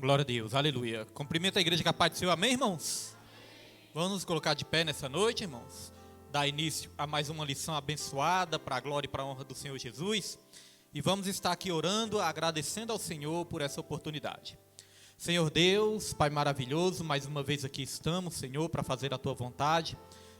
Glória a Deus, aleluia. Cumprimento a igreja com a paz do Senhor, amém, irmãos? Vamos nos colocar de pé nessa noite, irmãos. Dar início a mais uma lição abençoada para a glória e para a honra do Senhor Jesus. E vamos estar aqui orando, agradecendo ao Senhor por essa oportunidade. Senhor Deus, Pai maravilhoso, mais uma vez aqui estamos, Senhor, para fazer a Tua vontade,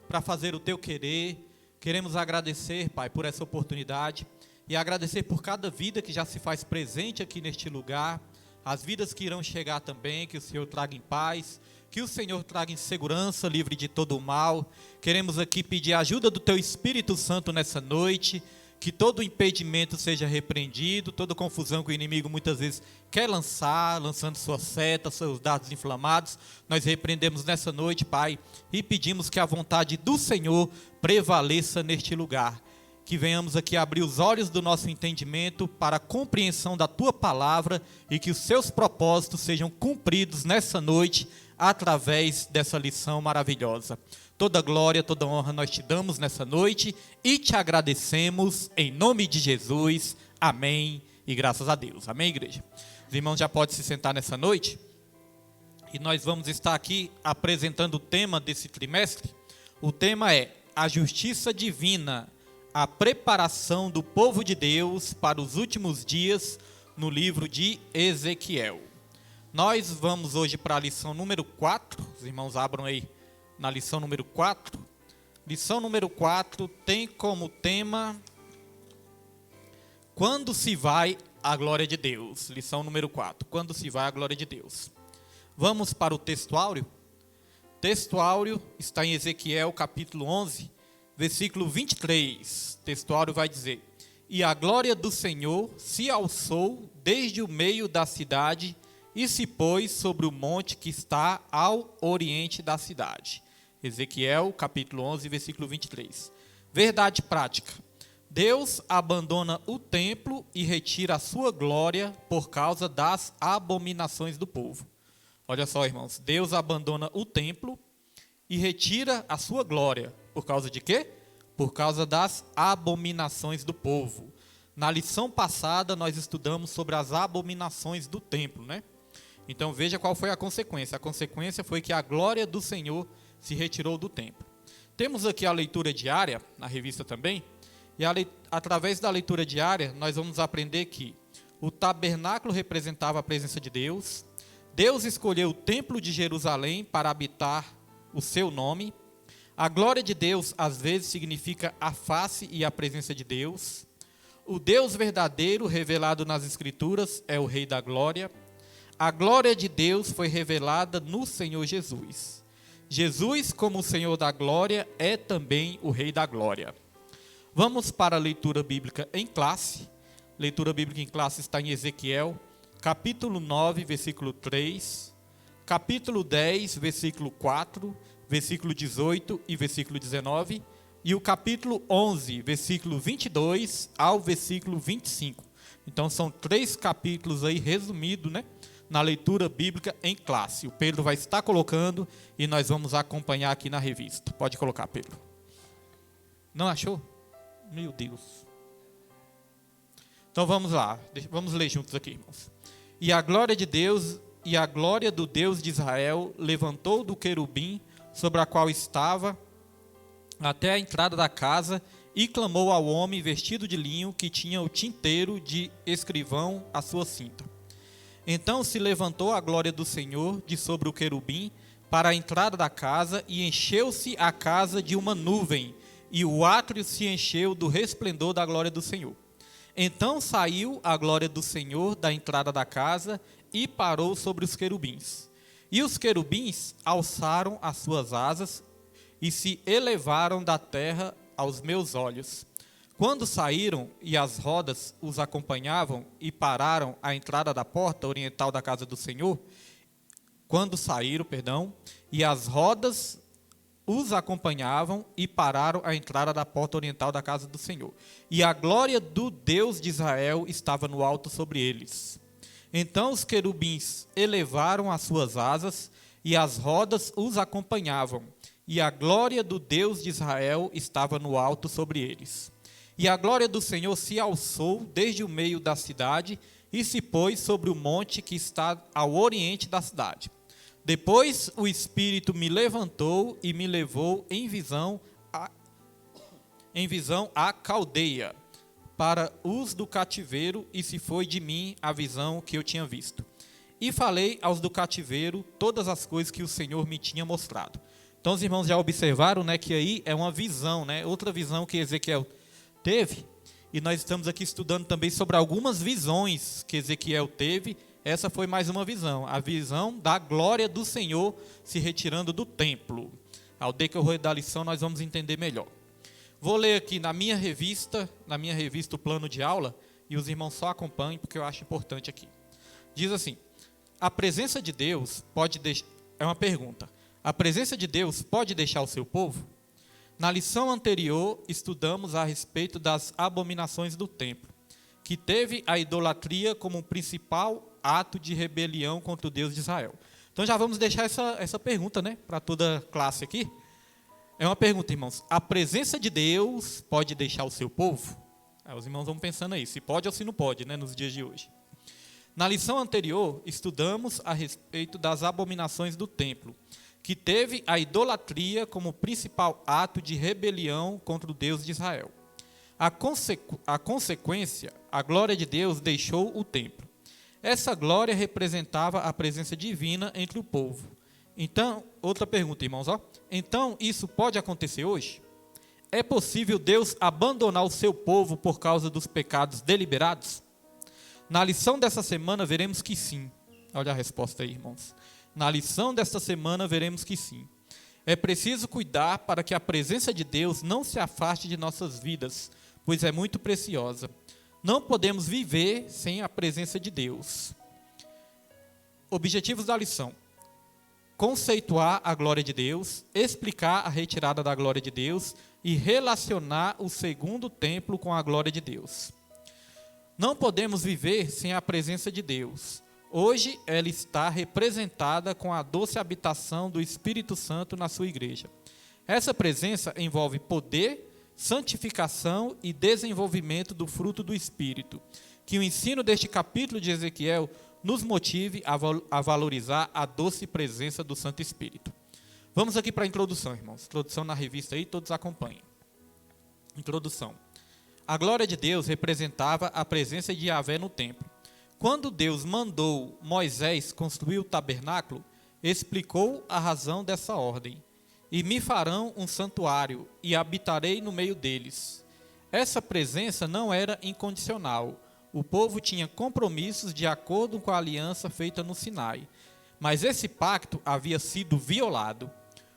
para fazer o Teu querer. Queremos agradecer, Pai, por essa oportunidade e agradecer por cada vida que já se faz presente aqui neste lugar, as vidas que irão chegar também, que o Senhor traga em paz, que o Senhor traga em segurança, livre de todo o mal. Queremos aqui pedir a ajuda do Teu Espírito Santo nessa noite, que todo impedimento seja repreendido, toda confusão que o inimigo muitas vezes quer lançar, lançando suas setas, seus dardos inflamados, nós repreendemos nessa noite, Pai, e pedimos que a vontade do Senhor prevaleça neste lugar. Que venhamos aqui abrir os olhos do nosso entendimento para a compreensão da Tua palavra e que os Seus propósitos sejam cumpridos nessa noite através dessa lição maravilhosa. Toda glória, toda honra nós Te damos nessa noite e Te agradecemos em nome de Jesus. Amém e graças a Deus. Amém, igreja? Os irmãos já podem se sentar nessa noite e nós vamos estar aqui apresentando o tema desse trimestre. O tema é a justiça divina, a preparação do povo de Deus para os últimos dias no livro de Ezequiel. Nós vamos hoje para a lição número 4, os irmãos abram aí na lição número 4. Lição número 4 tem como tema quando se vai a glória de Deus. Lição número 4, quando se vai a glória de Deus. Vamos para o textuário. O textuário está em Ezequiel capítulo 11, versículo 23, o textuário vai dizer: E a glória do Senhor se alçou desde o meio da cidade e se pôs sobre o monte que está ao oriente da cidade. Ezequiel, capítulo 11, versículo 23. Verdade prática. Deus abandona o templo e retira a sua glória por causa das abominações do povo. Olha só, irmãos, Deus abandona o templo e retira a sua glória. Por causa de quê? Por causa das abominações do povo. Na lição passada, nós estudamos sobre as abominações do templo, né? Então, veja qual foi a consequência. A consequência foi que a glória do Senhor se retirou do templo. Temos aqui a leitura diária, na revista também, e através da leitura diária, nós vamos aprender que o tabernáculo representava a presença de Deus. Deus escolheu o templo de Jerusalém para habitar o seu nome. A glória de Deus, às vezes, significa a face e a presença de Deus. O Deus verdadeiro, revelado nas Escrituras, é o Rei da Glória. A glória de Deus foi revelada no Senhor Jesus. Jesus, como o Senhor da Glória, é também o Rei da Glória. Vamos para a leitura bíblica em classe. Leitura bíblica em classe está em Ezequiel, capítulo 9, versículo 3, capítulo 10, versículo 4, versículo 18 e versículo 19, e o capítulo 11, versículo 22 ao versículo 25. Então são 3 capítulos aí resumidos, né, na leitura bíblica em classe. O Pedro vai estar colocando e nós vamos acompanhar aqui na revista. Pode colocar, Pedro. Não achou? Meu Deus. Então vamos lá, vamos ler juntos aqui, irmãos. E a glória de Deus e a glória do Deus de Israel levantou do querubim sobre a qual estava até a entrada da casa e clamou ao homem vestido de linho que tinha o tinteiro de escrivão à sua cinta. Então se levantou a glória do Senhor de sobre o querubim para a entrada da casa e encheu-se a casa de uma nuvem e o átrio se encheu do resplendor da glória do Senhor. Então saiu a glória do Senhor da entrada da casa e parou sobre os querubins. E os querubins alçaram as suas asas e se elevaram da terra aos meus olhos. Quando saíram e as rodas os acompanhavam e pararam à entrada da porta oriental da casa do Senhor, e as rodas os acompanhavam e pararam à entrada da porta oriental da casa do Senhor. E a glória do Deus de Israel estava no alto sobre eles. Então os querubins elevaram as suas asas e as rodas os acompanhavam. E a glória do Deus de Israel estava no alto sobre eles. E a glória do Senhor se alçou desde o meio da cidade e se pôs sobre o monte que está ao oriente da cidade. Depois o Espírito me levantou e me levou em visão à Caldeia, para os do cativeiro, e se foi de mim a visão que eu tinha visto. E falei aos do cativeiro todas as coisas que o Senhor me tinha mostrado. Então os irmãos já observaram, né, que aí é uma visão, né, outra visão que Ezequiel teve. E nós estamos aqui estudando também sobre algumas visões que Ezequiel teve. Essa foi mais uma visão, a visão da glória do Senhor se retirando do templo. Ao decorrer da lição nós vamos entender melhor. Vou ler aqui na minha revista o plano de aula, e os irmãos só acompanhem porque eu acho importante aqui. Diz assim: a presença de Deus pode deixar... É uma pergunta. A presença de Deus pode deixar o seu povo? Na lição anterior, estudamos a respeito das abominações do templo, que teve a idolatria como principal ato de rebelião contra o Deus de Israel. Então já vamos deixar essa pergunta, né, para toda a classe aqui. É uma pergunta, irmãos. A presença de Deus pode deixar o seu povo? Os irmãos vão pensando aí, se pode ou se não pode, né, nos dias de hoje. Na lição anterior, estudamos a respeito das abominações do templo, que teve a idolatria como principal ato de rebelião contra o Deus de Israel. A consequência, a glória de Deus deixou o templo. Essa glória representava a presença divina entre o povo. Então, outra pergunta, irmãos. Então, isso pode acontecer hoje? É possível Deus abandonar o seu povo por causa dos pecados deliberados? Na lição dessa semana, veremos que sim. Olha a resposta aí, irmãos. Na lição desta semana, veremos que sim. É preciso cuidar para que a presença de Deus não se afaste de nossas vidas, pois é muito preciosa. Não podemos viver sem a presença de Deus. Objetivos da lição: conceituar a glória de Deus, explicar a retirada da glória de Deus e relacionar o segundo templo com a glória de Deus. Não podemos viver sem a presença de Deus. Hoje ela está representada com a doce habitação do Espírito Santo na sua igreja. Essa presença envolve poder, santificação e desenvolvimento do fruto do Espírito. Que o ensino deste capítulo de Ezequiel nos motive a valorizar a doce presença do Santo Espírito. Vamos aqui para a introdução, irmãos. Introdução na revista aí, todos acompanhem. Introdução. A glória de Deus representava a presença de Yahvé no templo. Quando Deus mandou Moisés construir o tabernáculo, explicou a razão dessa ordem. E me farão um santuário, e habitarei no meio deles. Essa presença não era incondicional. O povo tinha compromissos de acordo com a aliança feita no Sinai. Mas esse pacto havia sido violado.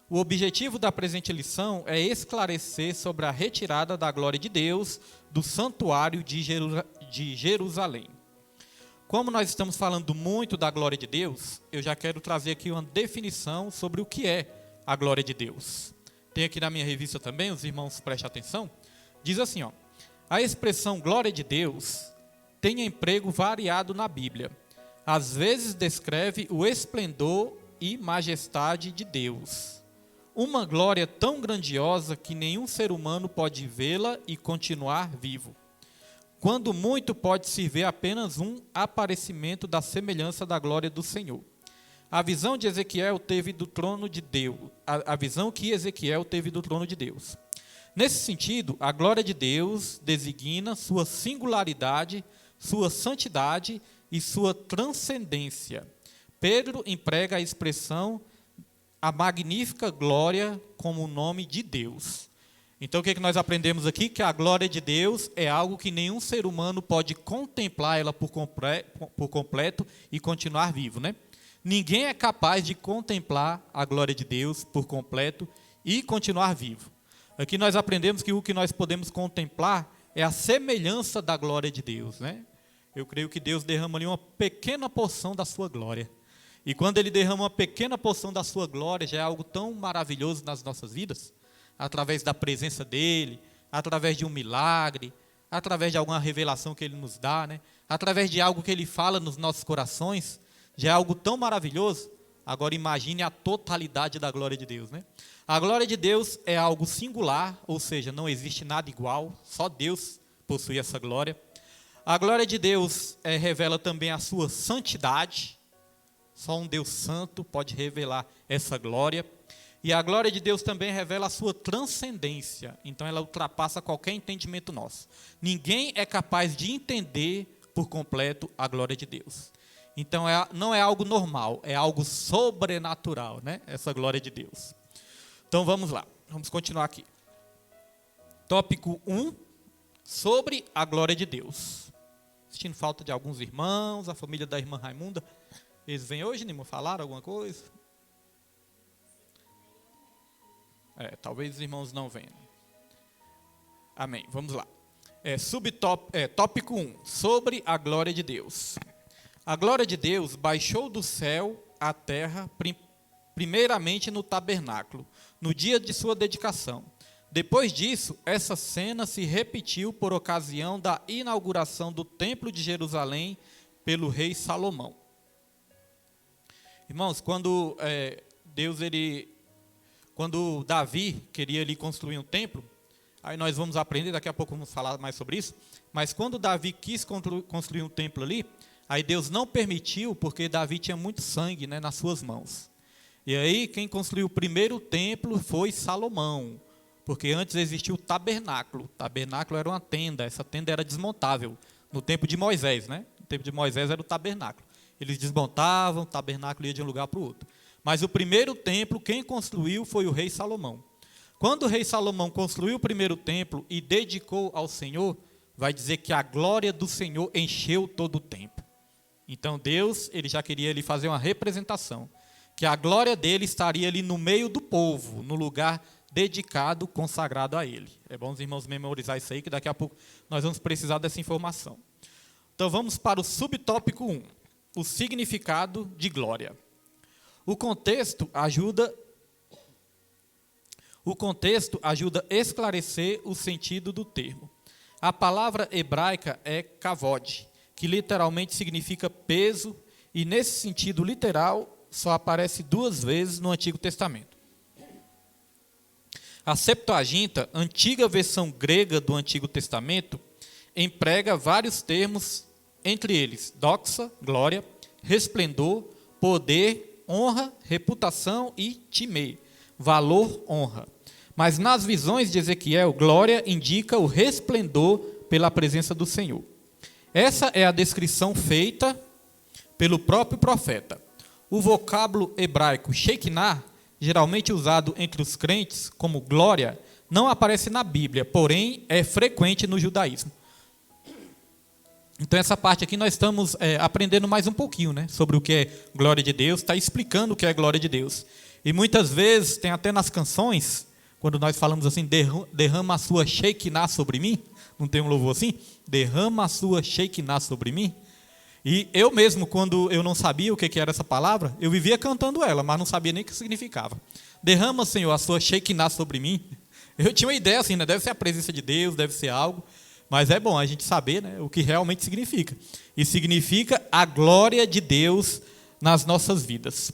O objetivo da presente lição é esclarecer sobre a retirada da glória de Deus do santuário de Jerusalém. Como nós estamos falando muito da glória de Deus, eu já quero trazer aqui uma definição sobre o que é a glória de Deus. Tem aqui na minha revista também, os irmãos prestem atenção. Diz assim, a expressão glória de Deus tem emprego variado na Bíblia. Às vezes descreve o esplendor e majestade de Deus. Uma glória tão grandiosa que nenhum ser humano pode vê-la e continuar vivo. Quando muito, pode-se ver apenas um aparecimento da semelhança da glória do Senhor. A visão de Ezequiel teve do trono de Deus, a visão que Ezequiel teve do trono de Deus. Nesse sentido, a glória de Deus designa sua singularidade, sua santidade e sua transcendência. Pedro emprega a expressão a magnífica glória como o nome de Deus. Então, o que nós aprendemos aqui? Que a glória de Deus é algo que nenhum ser humano pode contemplar ela por completo e continuar vivo, né? Ninguém é capaz de contemplar a glória de Deus por completo e continuar vivo. Aqui nós aprendemos que o que nós podemos contemplar é a semelhança da glória de Deus, né? Eu creio que Deus derrama ali uma pequena porção da sua glória. E quando Ele derrama uma pequena porção da sua glória, já é algo tão maravilhoso nas nossas vidas, através da presença dEle, através de um milagre, através de alguma revelação que Ele nos dá, né? Através de algo que Ele fala nos nossos corações, já é algo tão maravilhoso. Agora imagine a totalidade da glória de Deus, né? A glória de Deus é algo singular, ou seja, não existe nada igual, só Deus possui essa glória. A glória de Deus revela também a sua santidade, só um Deus santo pode revelar essa glória. E a glória de Deus também revela a sua transcendência, então ela ultrapassa qualquer entendimento nosso. Ninguém é capaz de entender por completo a glória de Deus. Então não é algo normal, é algo sobrenatural, né? Essa glória de Deus. Então vamos lá, vamos continuar aqui. Tópico 1, sobre a glória de Deus. Sentindo falta de alguns irmãos, a família da irmã Raimunda. Eles vêm hoje, Nimo, falaram alguma coisa? Talvez os irmãos não venham. Amém, vamos lá. Tópico 1, sobre a glória de Deus. A glória de Deus baixou do céu à terra, primeiramente no tabernáculo, no dia de sua dedicação. Depois disso, essa cena se repetiu por ocasião da inauguração do Templo de Jerusalém pelo rei Salomão. Irmãos, quando Davi queria ali construir um templo, aí nós vamos aprender, daqui a pouco vamos falar mais sobre isso, mas quando Davi quis construir um templo ali, aí Deus não permitiu, porque Davi tinha muito sangue, né, nas suas mãos. E aí quem construiu o primeiro templo foi Salomão, porque antes existia o tabernáculo. O tabernáculo era uma tenda, essa tenda era desmontável, no tempo de Moisés, né? No tempo de Moisés era o tabernáculo. Eles desmontavam, o tabernáculo ia de um lugar para o outro. Mas o primeiro templo, quem construiu foi o rei Salomão. Quando o rei Salomão construiu o primeiro templo e dedicou ao Senhor, vai dizer que a glória do Senhor encheu todo o templo. Então Deus, ele já queria ali fazer uma representação, que a glória dele estaria ali no meio do povo, no lugar dedicado, consagrado a ele. É bom os irmãos memorizar isso aí, que daqui a pouco nós vamos precisar dessa informação. Então vamos para o subtópico 1, o significado de glória. O contexto ajuda a esclarecer o sentido do termo. A palavra hebraica é kavod, que literalmente significa peso, e nesse sentido literal só aparece 2 vezes no Antigo Testamento. A Septuaginta, antiga versão grega do Antigo Testamento, emprega vários termos, entre eles doxa, glória, resplendor, poder, honra, reputação e timê, valor, honra. Mas nas visões de Ezequiel, glória indica o resplendor pela presença do Senhor. Essa é a descrição feita pelo próprio profeta. O vocábulo hebraico Shekinah, geralmente usado entre os crentes como glória, não aparece na Bíblia, porém é frequente no judaísmo. Então essa parte aqui nós estamos aprendendo mais um pouquinho, né, sobre o que é glória de Deus, está explicando o que é glória de Deus. E muitas vezes, tem até nas canções, quando nós falamos assim, derrama a sua Shekinah sobre mim, não tem um louvor assim? Derrama a sua Shekinah sobre mim. E eu mesmo, quando eu não sabia o que era essa palavra, eu vivia cantando ela, mas não sabia nem o que significava. Derrama, Senhor, a sua Shekinah sobre mim. Eu tinha uma ideia assim, né? Deve ser a presença de Deus, deve ser algo. Mas é bom a gente saber, né, o que realmente significa. E significa a glória de Deus nas nossas vidas.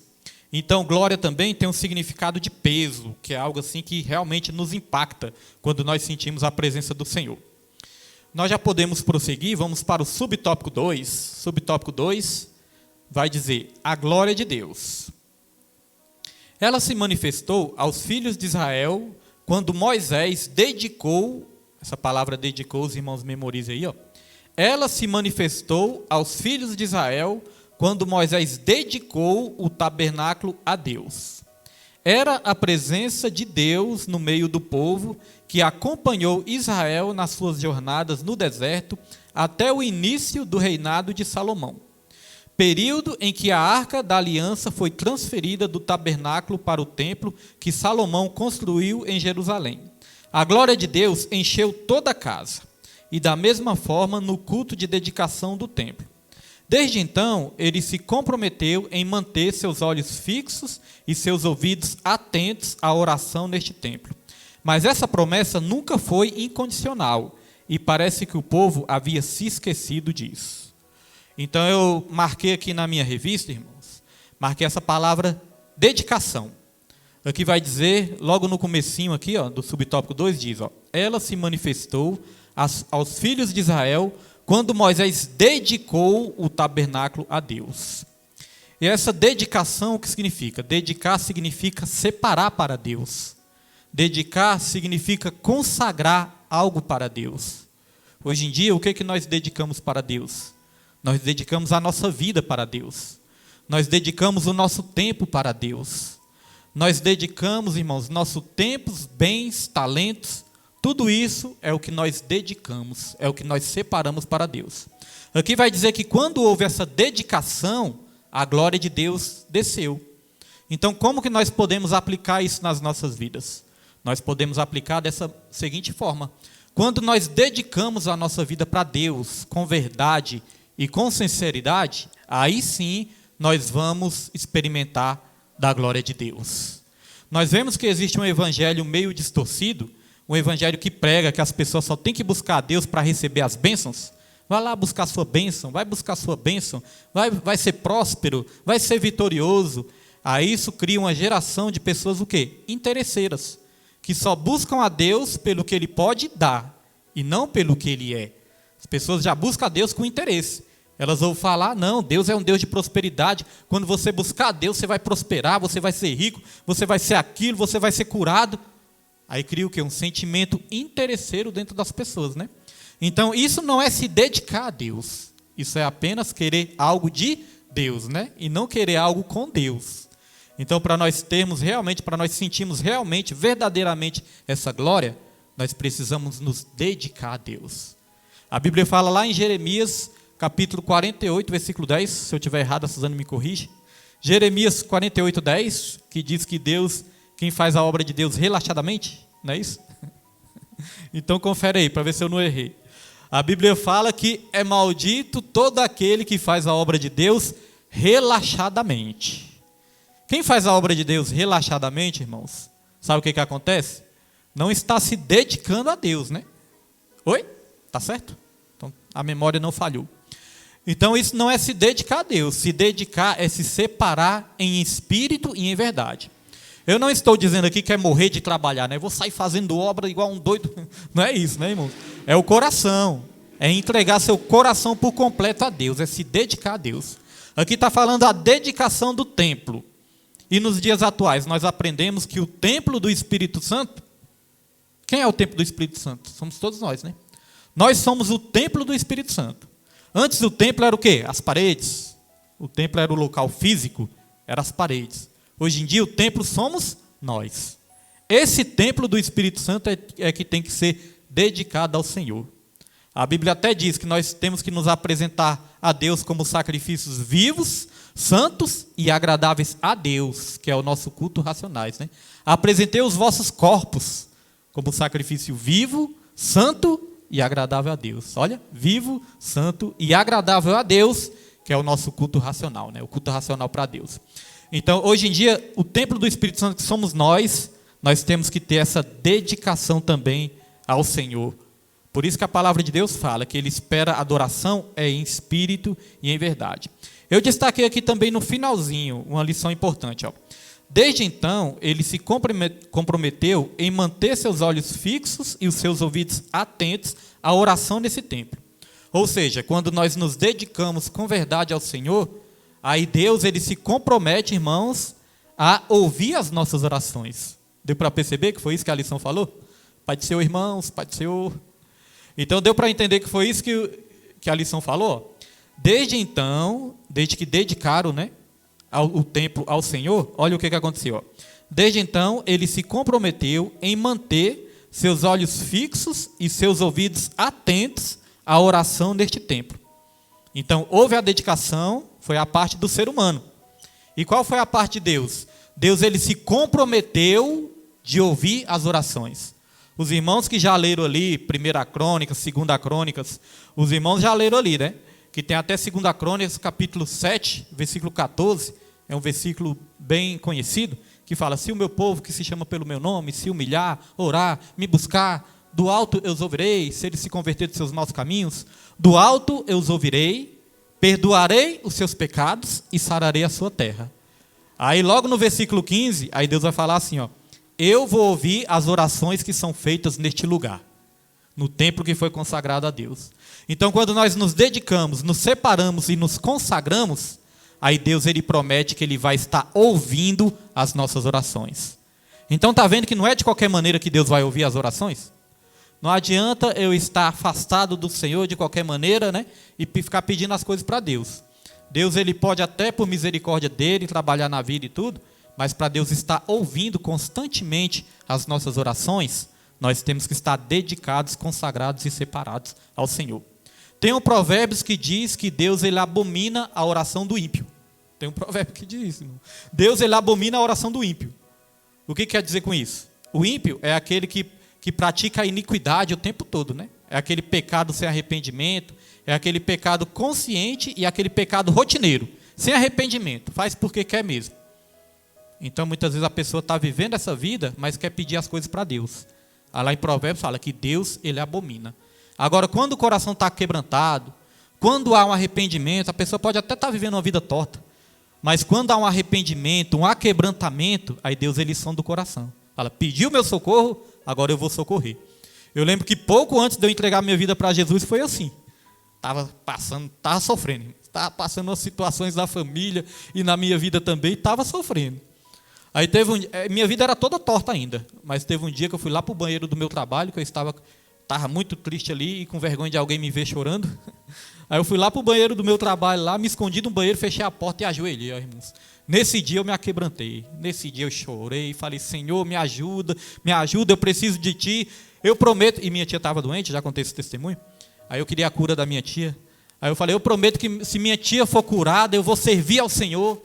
Então, glória também tem um significado de peso, que é algo assim que realmente nos impacta quando nós sentimos a presença do Senhor. Nós já podemos prosseguir, vamos para o subtópico 2. Subtópico 2 vai dizer, a glória de Deus. Ela se manifestou aos filhos de Israel quando Moisés dedicou, essa palavra dedicou, os irmãos memorizem aí, ó. Ela se manifestou aos filhos de Israel quando Moisés dedicou o tabernáculo a Deus. Era a presença de Deus no meio do povo que acompanhou Israel nas suas jornadas no deserto até o início do reinado de Salomão, período em que a Arca da Aliança foi transferida do tabernáculo para o templo que Salomão construiu em Jerusalém. A glória de Deus encheu toda a casa, e da mesma forma no culto de dedicação do templo. Desde então, ele se comprometeu em manter seus olhos fixos e seus ouvidos atentos à oração neste templo. Mas essa promessa nunca foi incondicional, e parece que o povo havia se esquecido disso. Então eu marquei aqui na minha revista, irmãos, Marquei essa palavra dedicação. Aqui vai dizer, logo no comecinho aqui, ó, do subtópico 2, diz, ó, ela se manifestou aos filhos de Israel quando Moisés dedicou o tabernáculo a Deus. E essa dedicação, o que significa? Dedicar significa separar para Deus. Dedicar significa consagrar algo para Deus. Hoje em dia, o que é que nós dedicamos para Deus? Nós dedicamos a nossa vida para Deus. Nós dedicamos o nosso tempo para Deus. Nós dedicamos, irmãos, nosso tempo, bens, talentos, tudo isso é o que nós dedicamos, é o que nós separamos para Deus. Aqui vai dizer que quando houve essa dedicação, a glória de Deus desceu. Então, como que nós podemos aplicar isso nas nossas vidas? Nós podemos aplicar dessa seguinte forma: quando nós dedicamos a nossa vida para Deus, com verdade e com sinceridade, aí sim nós vamos experimentar da glória de Deus. Nós vemos que existe um evangelho meio distorcido, um evangelho que prega que as pessoas só têm que buscar a Deus para receber as bênçãos. Vai lá buscar a sua bênção, vai buscar a sua bênção, vai ser próspero, vai ser vitorioso. Aí isso cria uma geração de pessoas o quê? Interesseiras, que só buscam a Deus pelo que Ele pode dar, e não pelo que Ele é. As pessoas já buscam a Deus com interesse. Elas vão falar, não, Deus é um Deus de prosperidade. Quando você buscar a Deus, você vai prosperar, você vai ser rico, você vai ser aquilo, você vai ser curado. Aí cria o quê? Um sentimento interesseiro dentro das pessoas, né? Então, isso não é se dedicar a Deus. Isso é apenas querer algo de Deus, né? E não querer algo com Deus. Então, para nós termos realmente, para nós sentirmos realmente, verdadeiramente essa glória, nós precisamos nos dedicar a Deus. A Bíblia fala lá em Jeremias, capítulo 48, versículo 10, se eu estiver errado, a Suzane me corrige. Jeremias 48, 10, que diz que Deus, quem faz a obra de Deus relaxadamente, não é isso? Então confere aí, para ver se eu não errei. A Bíblia fala que é maldito todo aquele que faz a obra de Deus relaxadamente. Quem faz a obra de Deus relaxadamente, irmãos, sabe o que acontece? Não está se dedicando a Deus, né? Oi? Tá certo? Então, a memória não falhou. Então, isso não é se dedicar a Deus. Se dedicar é se separar em espírito e em verdade. Eu não estou dizendo aqui que é morrer de trabalhar, né? Eu vou sair fazendo obra igual um doido. Não é isso, né, irmão? É o coração. É entregar seu coração por completo a Deus. É se dedicar a Deus. Aqui está falando a dedicação do templo. E nos dias atuais, nós aprendemos que o templo do Espírito Santo... Quem é o templo do Espírito Santo? Somos todos nós, né? Nós somos o templo do Espírito Santo. Antes o templo era o quê? As paredes. O templo era o local físico, eram as paredes. Hoje em dia o templo somos nós. Esse templo do Espírito Santo é que tem que ser dedicado ao Senhor. A Bíblia até diz que nós temos que nos apresentar a Deus como sacrifícios vivos, santos e agradáveis a Deus, que é o nosso culto racionais, né? Apresentei os vossos corpos como sacrifício vivo, santo e agradável a Deus. Olha, vivo, santo e agradável a Deus, que é o nosso culto racional, né? O culto racional para Deus. Então, hoje em dia, o templo do Espírito Santo que somos nós temos que ter essa dedicação também ao Senhor. Por isso que a palavra de Deus fala que Ele espera adoração em espírito e em verdade. Eu destaquei aqui também no finalzinho uma lição importante, ó. Desde então, ele se comprometeu em manter seus olhos fixos e os seus ouvidos atentos à oração nesse templo. Ou seja, quando nós nos dedicamos com verdade ao Senhor, aí Deus ele se compromete, irmãos, a ouvir as nossas orações. Deu para perceber que foi isso que a lição falou? Pai do Senhor, irmãos, Pai do Senhor. Então, deu para entender que foi isso que a lição falou? Desde então, desde que dedicaram, né, o templo ao Senhor, olha o que aconteceu. Desde então, ele se comprometeu em manter seus olhos fixos e seus ouvidos atentos à oração neste templo. Então, houve a dedicação, foi a parte do ser humano. E qual foi a parte de Deus? Deus ele se comprometeu de ouvir as orações. Os irmãos que já leram ali, 1 Crônicas, 2 Crônicas, os irmãos já leram ali, né? Que tem até 2 Crônicas, capítulo 7, versículo 14, é um versículo bem conhecido, que fala, se o meu povo que se chama pelo meu nome, se humilhar, orar, me buscar, do alto eu os ouvirei, se eles se converterem dos seus maus caminhos, do alto eu os ouvirei, perdoarei os seus pecados e sararei a sua terra. Aí logo no versículo 15, aí Deus vai falar assim, ó: eu vou ouvir as orações que são feitas neste lugar, no templo que foi consagrado a Deus. Então, quando nós nos dedicamos, nos separamos e nos consagramos, aí Deus ele promete que ele vai estar ouvindo as nossas orações. Então, está vendo que não é de qualquer maneira que Deus vai ouvir as orações? Não adianta eu estar afastado do Senhor de qualquer maneira, né, e ficar pedindo as coisas para Deus. Deus ele pode até, por misericórdia dele, trabalhar na vida e tudo, mas para Deus estar ouvindo constantemente as nossas orações, nós temos que estar dedicados, consagrados e separados ao Senhor. Tem um provérbio que diz que Deus ele abomina a oração do ímpio. Tem um provérbio que diz isso, irmão. Deus ele abomina a oração do ímpio. O que quer dizer com isso? O ímpio é aquele que pratica a iniquidade o tempo todo, né? É aquele pecado sem arrependimento, é aquele pecado consciente e aquele pecado rotineiro, sem arrependimento, faz porque quer mesmo. Então, muitas vezes a pessoa está vivendo essa vida, mas quer pedir as coisas para Deus. Lá em Provérbios fala que Deus, ele abomina. Agora, quando o coração está quebrantado, quando há um arrependimento, a pessoa pode até estar vivendo uma vida torta, mas quando há um arrependimento, um aquebrantamento, aí Deus, ele sonda o coração. Fala, pediu meu socorro, agora eu vou socorrer. Eu lembro que pouco antes de eu entregar minha vida para Jesus, foi assim. Estava sofrendo. Estava passando umas situações da família e na minha vida também, estava sofrendo. Aí minha vida era toda torta ainda, mas teve um dia que eu fui lá para o banheiro do meu trabalho, que eu estava muito triste ali e com vergonha de alguém me ver chorando. Aí eu fui lá para o banheiro do meu trabalho, lá, me escondi no banheiro, fechei a porta e ajoelhei, ó, irmãos. Nesse dia eu me aquebrantei, nesse dia eu chorei, falei, Senhor, me ajuda, eu preciso de Ti, eu prometo, e minha tia estava doente, já contei esse testemunho, aí eu queria a cura da minha tia, aí eu falei, eu prometo que se minha tia for curada, eu vou servir ao Senhor.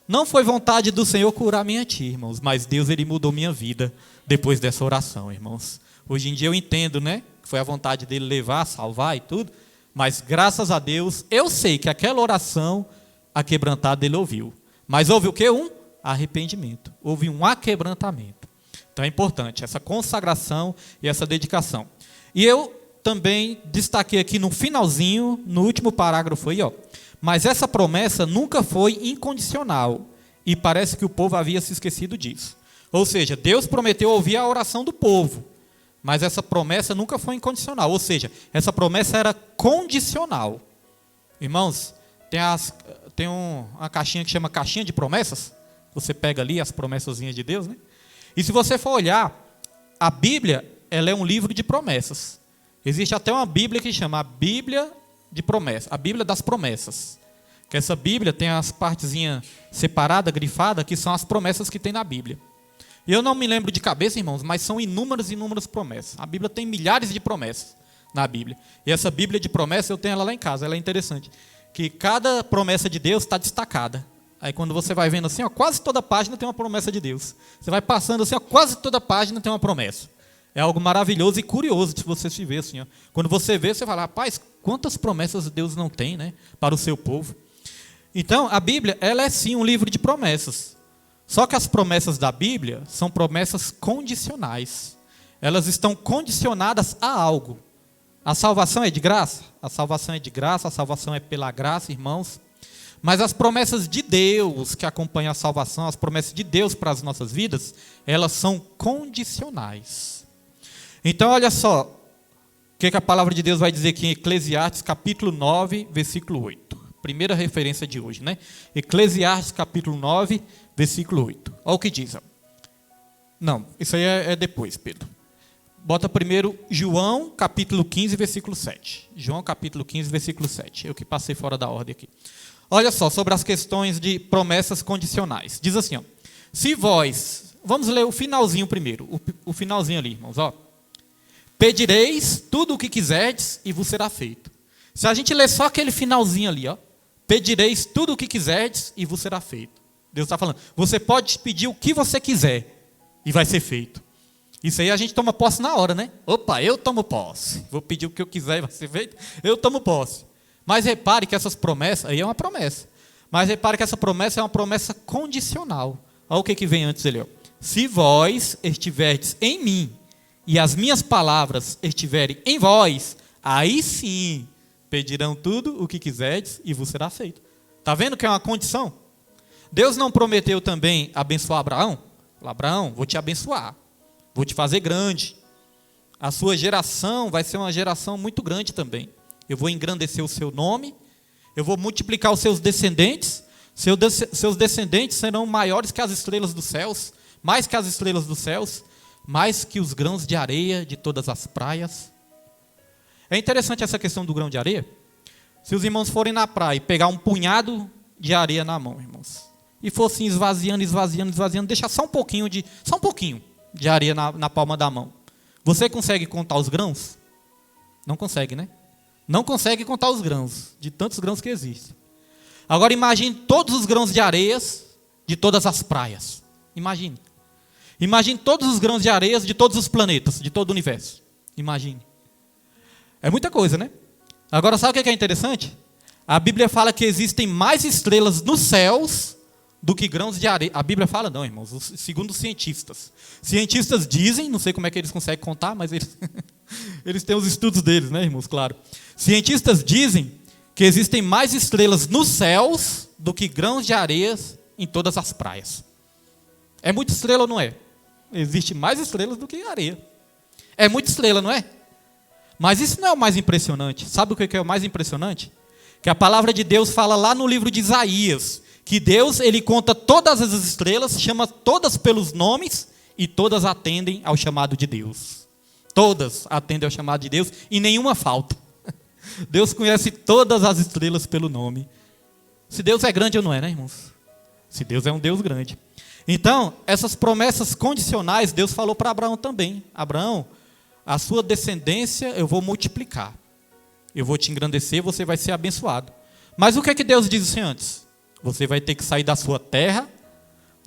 Não foi vontade do Senhor curar minha tia, irmãos, mas Deus ele mudou minha vida depois dessa oração, irmãos. Hoje em dia eu entendo, né, que foi a vontade dele levar, salvar e tudo, mas graças a Deus, eu sei que aquela oração, a quebrantada ele ouviu. Mas houve o quê? Um arrependimento, houve um aquebrantamento. Então é importante essa consagração e essa dedicação. E eu também destaquei aqui no finalzinho, no último parágrafo aí, ó, mas essa promessa nunca foi incondicional, e parece que o povo havia se esquecido disso. Ou seja, Deus prometeu ouvir a oração do povo, mas essa promessa nunca foi incondicional, ou seja, essa promessa era condicional. Irmãos, tem uma caixinha que chama caixinha de promessas, você pega ali as promessazinhas de Deus, né? E se você for olhar, a Bíblia, ela é um livro de promessas. Existe até uma Bíblia que chama a Bíblia de promessas, a Bíblia das promessas. Que essa Bíblia tem as partezinhas separadas, grifadas, que são as promessas que tem na Bíblia. E eu não me lembro de cabeça, irmãos, mas são inúmeras promessas. A Bíblia tem milhares de promessas na Bíblia. E essa Bíblia de promessas, eu tenho ela lá em casa, ela é interessante. Que cada promessa de Deus está destacada. Aí quando você vai vendo assim, ó, quase toda página tem uma promessa de Deus. Você vai passando assim, ó, quase toda página tem uma promessa. É algo maravilhoso e curioso de você se ver assim, ó. Quando você vê, você fala, rapaz, quantas promessas Deus não tem, né, para o seu povo. Então, a Bíblia, ela é sim um livro de promessas. Só que as promessas da Bíblia são promessas condicionais. Elas estão condicionadas a algo. A salvação é de graça? A salvação é de graça, a salvação é pela graça, irmãos. Mas as promessas de Deus que acompanham a salvação, as promessas de Deus para as nossas vidas, elas são condicionais. Então, olha só, o que a palavra de Deus vai dizer aqui em Eclesiastes, capítulo 9, versículo 8. Primeira referência de hoje, né? Eclesiastes, capítulo 9, versículo 8. Olha o que diz. Não, isso aí é depois, Pedro. Bota primeiro João, capítulo 15, versículo 7. João, capítulo 15, versículo 7. Eu que passei fora da ordem aqui. Olha só, sobre as questões de promessas condicionais. Diz assim, ó, se vós... Vamos ler o finalzinho primeiro. O finalzinho ali, irmãos, ó. Pedireis tudo o que quiserdes e vos será feito. Se a gente ler só aquele finalzinho ali, ó. Pedireis tudo o que quiserdes e vos será feito. Deus está falando, você pode pedir o que você quiser e vai ser feito. Isso aí a gente toma posse na hora, né? Opa, eu tomo posse. Vou pedir o que eu quiser e vai ser feito. Eu tomo posse. Mas repare que essas promessas, aí é uma promessa. Mas repare que essa promessa é uma promessa condicional. Olha o que vem antes ali, ó. Se vós estiverdes em mim e as minhas palavras estiverem em vós, aí sim pedirão tudo o que quiserdes e vos será feito. Está vendo que é uma condição? Deus não prometeu também abençoar Abraão? Abraão, vou te abençoar, vou te fazer grande. A sua geração vai ser uma geração muito grande também. Eu vou engrandecer o seu nome, eu vou multiplicar os seus descendentes. Seus descendentes serão maiores que as estrelas dos céus, mais que as estrelas dos céus, mais que os grãos de areia de todas as praias. É interessante essa questão do grão de areia. Se os irmãos forem na praia e pegar um punhado de areia na mão, irmãos, e fossem esvaziando, deixar só um pouquinho de areia na palma da mão. Você consegue contar os grãos? Não consegue, né? Não consegue contar os grãos, de tantos grãos que existem. Agora imagine todos os grãos de areias de todas as praias. Imagine. Imagine todos os grãos de areias de todos os planetas, de todo o universo. Imagine. É muita coisa, né? Agora sabe o que é interessante? A Bíblia fala que existem mais estrelas nos céus do que grãos de areia. A Bíblia fala não, irmãos, segundo os cientistas. Cientistas dizem, não sei como é que eles conseguem contar, mas eles têm os estudos deles, né, irmãos? Claro. Cientistas dizem que existem mais estrelas nos céus do que grãos de areias em todas as praias. É muita estrela ou não é? Existe mais estrelas do que areia. É muita estrela, não é? Mas isso não é o mais impressionante. Sabe o que é o mais impressionante? Que a palavra de Deus fala lá no livro de Isaías, que Deus, ele conta todas as estrelas, chama todas pelos nomes e todas atendem ao chamado de Deus. Todas atendem ao chamado de Deus e nenhuma falta. Deus conhece todas as estrelas pelo nome. Se Deus é grande ou não é, né, irmãos? Se Deus é um Deus grande. Então, essas promessas condicionais, Deus falou para Abraão também. Abraão, a sua descendência eu vou multiplicar. Eu vou te engrandecer, você vai ser abençoado. Mas o que é que Deus disse antes? Você vai ter que sair da sua terra,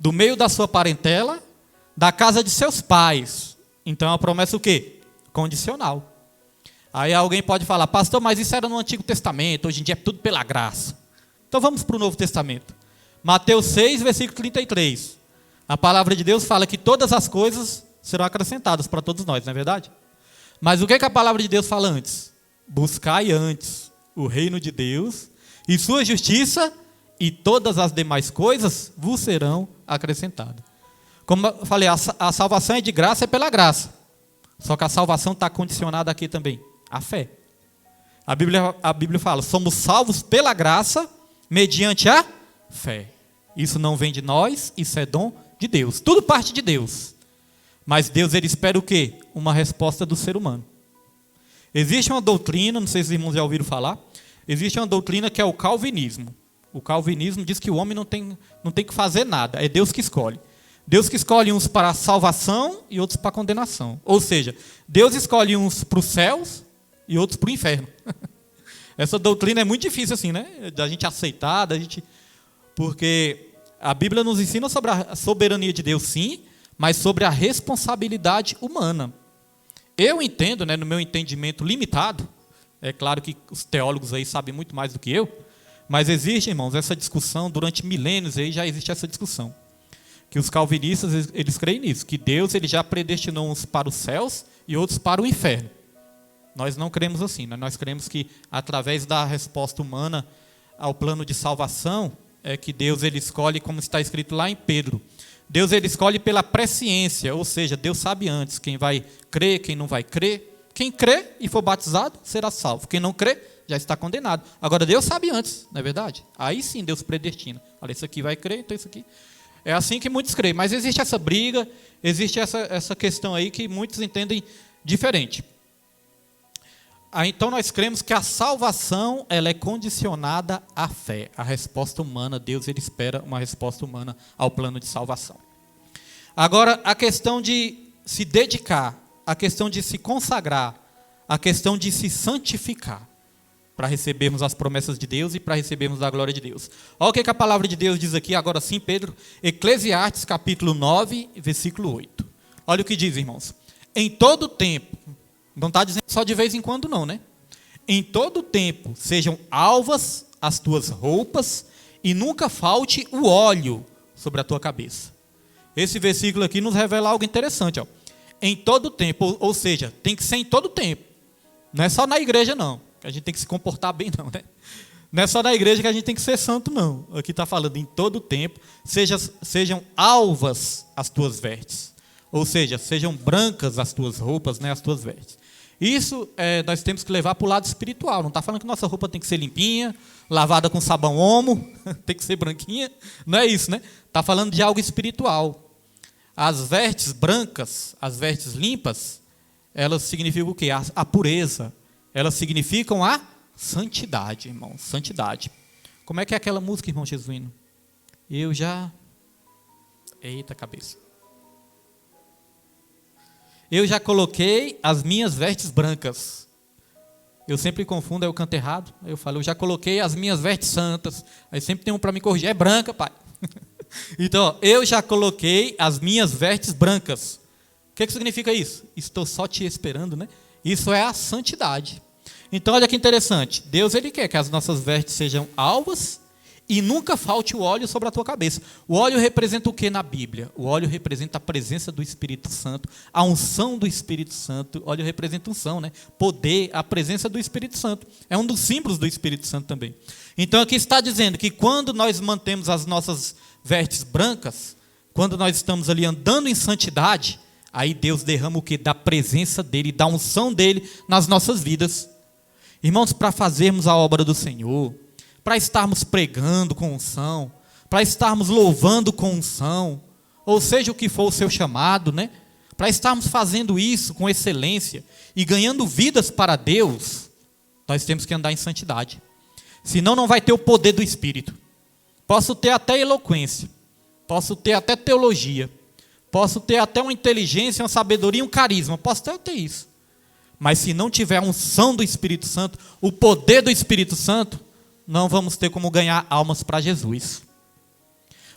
do meio da sua parentela, da casa de seus pais. Então, a promessa o quê? Condicional. Aí alguém pode falar, pastor, mas isso era no Antigo Testamento, hoje em dia é tudo pela graça. Então vamos para o Novo Testamento. Mateus 6, versículo 33. A palavra de Deus fala que todas as coisas serão acrescentadas para todos nós, não é verdade? Mas o que a palavra de Deus fala antes? Buscai antes o reino de Deus e sua justiça, e todas as demais coisas vos serão acrescentadas. Como eu falei, a salvação é de graça, é pela graça. Só que a salvação está condicionada aqui também. A fé. A Bíblia fala, somos salvos pela graça, mediante a fé. Isso não vem de nós, isso é dom de Deus. Tudo parte de Deus. Mas Deus, ele espera o quê? Uma resposta do ser humano. Existe uma doutrina, não sei se os irmãos já ouviram falar, existe uma doutrina que é o calvinismo. O calvinismo diz que o homem não tem que fazer nada, é Deus que escolhe. Deus que escolhe uns para a salvação e outros para a condenação. Ou seja, Deus escolhe uns para os céus e outros para o inferno. Essa doutrina é muito difícil assim, né? Da gente aceitar, porque a Bíblia nos ensina sobre a soberania de Deus, sim, mas sobre a responsabilidade humana. Eu entendo, né, no meu entendimento limitado, é claro que os teólogos aí sabem muito mais do que eu, mas existe, irmãos, essa discussão, durante milênios aí já existe essa discussão. Que os calvinistas, eles creem nisso, que Deus ele já predestinou uns para os céus e outros para o inferno. Nós não cremos assim, né? Nós cremos que através da resposta humana ao plano de salvação, é que Deus ele escolhe, como está escrito lá em Pedro. Deus ele escolhe pela presciência, ou seja, Deus sabe antes quem vai crer, quem não vai crer. Quem crê e for batizado será salvo. Quem não crê já está condenado. Agora Deus sabe antes, não é verdade? Aí sim Deus predestina. Olha, isso aqui vai crer, então isso aqui. É assim que muitos creem. Mas existe essa briga, existe essa questão aí que muitos entendem diferente. Então nós cremos que a salvação ela é condicionada à fé. A resposta humana, Deus ele espera uma resposta humana ao plano de salvação. Agora, a questão de se dedicar, a questão de se consagrar, a questão de se santificar, para recebermos as promessas de Deus e para recebermos a glória de Deus. Olha o que a palavra de Deus diz aqui, agora sim, Pedro, Eclesiastes capítulo 9, versículo 8. Olha o que diz, irmãos. Em todo tempo, não está dizendo só de vez em quando não, né? Em todo tempo sejam alvas as tuas roupas e nunca falte o óleo sobre a tua cabeça. Esse versículo aqui nos revela algo interessante, ó. Em todo tempo, ou seja, tem que ser em todo tempo. Não é só na igreja não, que a gente tem que se comportar bem não, né? Não é só na igreja que a gente tem que ser santo, não. Aqui está falando em todo o tempo, sejam alvas as tuas vestes. Ou seja, sejam brancas as tuas roupas, né, as tuas vestes. Isso nós temos que levar para o lado espiritual. Não está falando que nossa roupa tem que ser limpinha, lavada com sabão Omo, tem que ser branquinha. Não é isso, né? Está falando de algo espiritual. As vestes brancas, as vestes limpas, elas significam o quê? A pureza. Elas significam a santidade, irmão. Santidade. Como é que é aquela música, irmão Jesuíno? Eita, cabeça. Eu já coloquei as minhas vestes brancas. Eu sempre confundo, aí eu canto errado. Aí eu falo, eu já coloquei as minhas vestes santas. Aí sempre tem um para me corrigir, é branca, pai. Então, ó, eu já coloquei as minhas vestes brancas. O que significa isso? Estou só te esperando, né? Isso é a santidade. Então, olha que interessante. Deus, Ele quer que as nossas vestes sejam alvas e nunca falte o óleo sobre a tua cabeça. O óleo representa o que na Bíblia? O óleo representa a presença do Espírito Santo, a unção do Espírito Santo. O óleo representa unção, né? Poder, a presença do Espírito Santo. É um dos símbolos do Espírito Santo também. Então, aqui está dizendo que quando nós mantemos as nossas vestes brancas, quando nós estamos ali andando em santidade, aí Deus derrama o que? Da presença dEle, da unção dEle nas nossas vidas. Irmãos, para fazermos a obra do Senhor, para estarmos pregando com unção, para estarmos louvando com unção, ou seja o que for o seu chamado, né? Para estarmos fazendo isso com excelência e ganhando vidas para Deus, nós temos que andar em santidade. Senão não vai ter o poder do Espírito. Posso ter até eloquência, posso ter até teologia, posso ter até uma inteligência, uma sabedoria, um carisma, posso até ter isso. Mas se não tiver a unção do Espírito Santo, o poder do Espírito Santo, não vamos ter como ganhar almas para Jesus.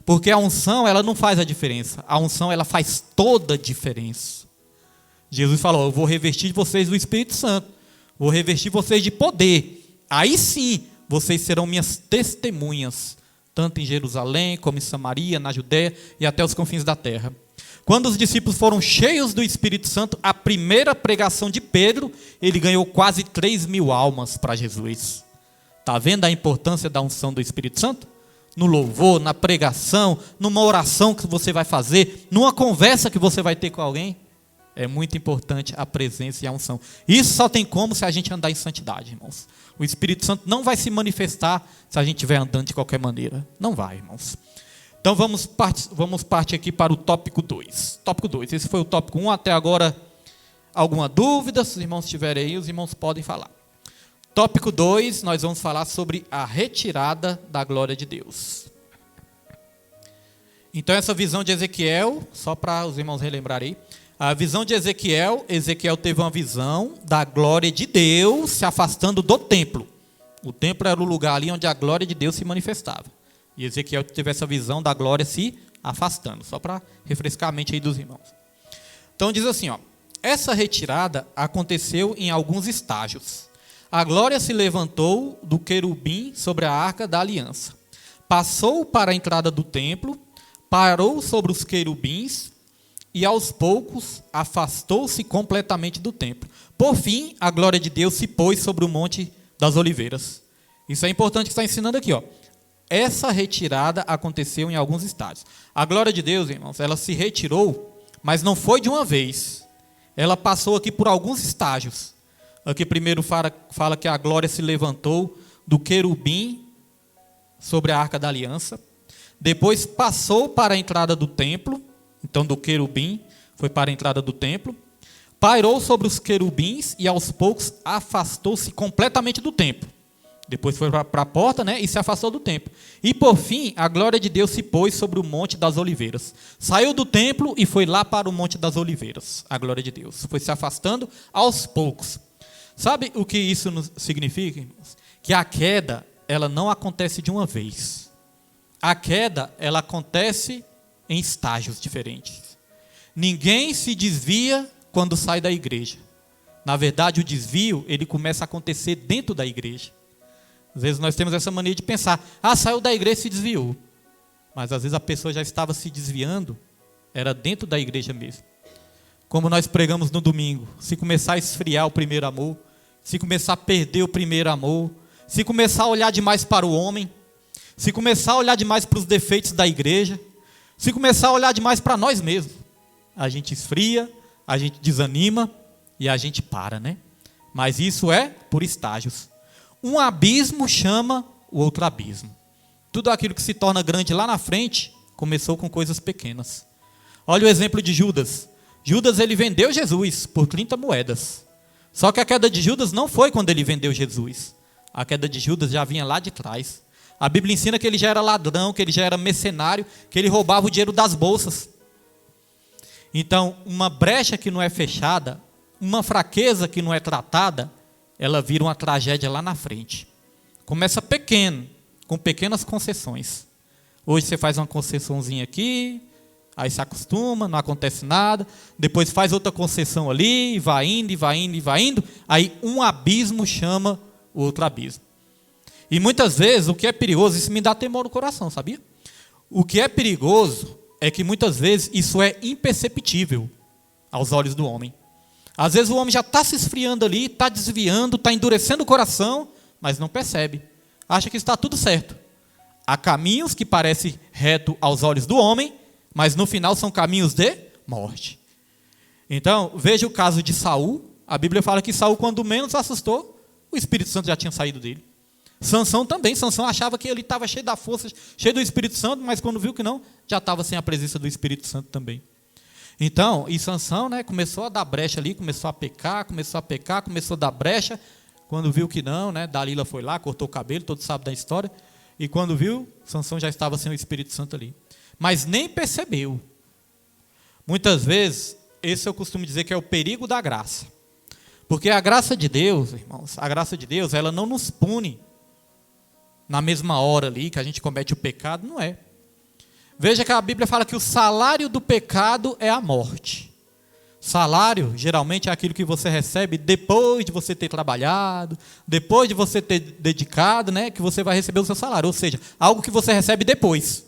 Porque a unção, ela não faz a diferença. A unção, ela faz toda a diferença. Jesus falou, eu vou revestir vocês do Espírito Santo, vou revestir vocês de poder. Aí sim, vocês serão minhas testemunhas, tanto em Jerusalém, como em Samaria, na Judéia e até os confins da terra. Quando os discípulos foram cheios do Espírito Santo, a primeira pregação de Pedro, ele ganhou quase 3.000 almas para Jesus. Está vendo a importância da unção do Espírito Santo? No louvor, na pregação, numa oração que você vai fazer, numa conversa que você vai ter com alguém. É muito importante a presença e a unção. Isso só tem como se a gente andar em santidade, irmãos. O Espírito Santo não vai se manifestar se a gente estiver andando de qualquer maneira. Não vai, irmãos. Então vamos partir aqui para o tópico 2. Tópico 2, esse foi o tópico 1. Até agora, alguma dúvida? Se os irmãos tiverem aí, os irmãos podem falar. Tópico 2, nós vamos falar sobre a retirada da glória de Deus. Então essa visão de Ezequiel, só para os irmãos relembrarem aí, a visão de Ezequiel teve uma visão da glória de Deus se afastando do templo. O templo era o lugar ali onde a glória de Deus se manifestava. E Ezequiel teve essa visão da glória se afastando, só para refrescar a mente aí dos irmãos. Então diz assim, ó, essa retirada aconteceu em alguns estágios. A glória se levantou do querubim sobre a arca da aliança, passou para a entrada do templo, parou sobre os querubins e aos poucos afastou-se completamente do templo. Por fim, a glória de Deus se pôs sobre o Monte das Oliveiras. Isso é importante que está ensinando aqui, ó. Essa retirada aconteceu em alguns estágios. A glória de Deus, irmãos, ela se retirou, mas não foi de uma vez. Ela passou aqui por alguns estágios. Aqui primeiro fala que a glória se levantou do querubim sobre a arca da aliança. Depois passou para a entrada do templo. Então do querubim foi para a entrada do templo. Pairou sobre os querubins e aos poucos afastou-se completamente do templo. Depois foi para a porta, né, e se afastou do templo. E por fim, a glória de Deus se pôs sobre o Monte das Oliveiras. Saiu do templo e foi lá para o Monte das Oliveiras. A glória de Deus foi se afastando aos poucos. Sabe o que isso significa, irmãos? Que a queda, ela não acontece de uma vez. A queda, ela acontece em estágios diferentes. Ninguém se desvia quando sai da igreja. Na verdade, o desvio, ele começa a acontecer dentro da igreja. Às vezes nós temos essa mania de pensar, saiu da igreja e se desviou. Mas às vezes a pessoa já estava se desviando, era dentro da igreja mesmo. Como nós pregamos no domingo, se começar a esfriar o primeiro amor, se começar a perder o primeiro amor, se começar a olhar demais para o homem, se começar a olhar demais para os defeitos da igreja, se começar a olhar demais para nós mesmos, a gente esfria, a gente desanima e a gente para, né? Mas isso é por estágios. Um abismo chama o outro abismo. Tudo aquilo que se torna grande lá na frente começou com coisas pequenas. Olha o exemplo de Judas. Judas, ele vendeu Jesus por 30 moedas. Só que a queda de Judas não foi quando ele vendeu Jesus. A queda de Judas já vinha lá de trás. A Bíblia ensina que ele já era ladrão, que ele já era mercenário, que ele roubava o dinheiro das bolsas. Então, uma brecha que não é fechada, uma fraqueza que não é tratada, ela vira uma tragédia lá na frente. Começa pequeno, com pequenas concessões. Hoje você faz uma concessãozinha aqui, aí se acostuma, não acontece nada, depois faz outra concessão ali, e vai indo, e vai indo, e vai indo, aí um abismo chama o outro abismo. E muitas vezes o que é perigoso, isso me dá temor no coração, sabia? O que é perigoso é que muitas vezes isso é imperceptível aos olhos do homem. Às vezes o homem já está se esfriando ali, está desviando, está endurecendo o coração, mas não percebe. Acha que está tudo certo. Há caminhos que parecem retos aos olhos do homem, mas no final são caminhos de morte. Então, veja o caso de Saul. A Bíblia fala que Saul, quando menos assustou, o Espírito Santo já tinha saído dele. Sansão também. Sansão achava que ele estava cheio da força, cheio do Espírito Santo, mas quando viu que não, já estava sem a presença do Espírito Santo também. Então, e Sansão, né, começou a dar brecha ali, começou a dar brecha. Quando viu que não, né, Dalila foi lá, cortou o cabelo, todos sabem da história. E quando viu, Sansão já estava sem o Espírito Santo ali. Mas nem percebeu. Muitas vezes, esse eu costumo dizer que é o perigo da graça. Porque a graça de Deus, irmãos, a graça de Deus, ela não nos pune na mesma hora ali que a gente comete o pecado, não é. Veja que a Bíblia fala que o salário do pecado é a morte. Salário, geralmente, é aquilo que você recebe depois de você ter trabalhado, depois de você ter dedicado, né, que você vai receber o seu salário. Ou seja, algo que você recebe depois.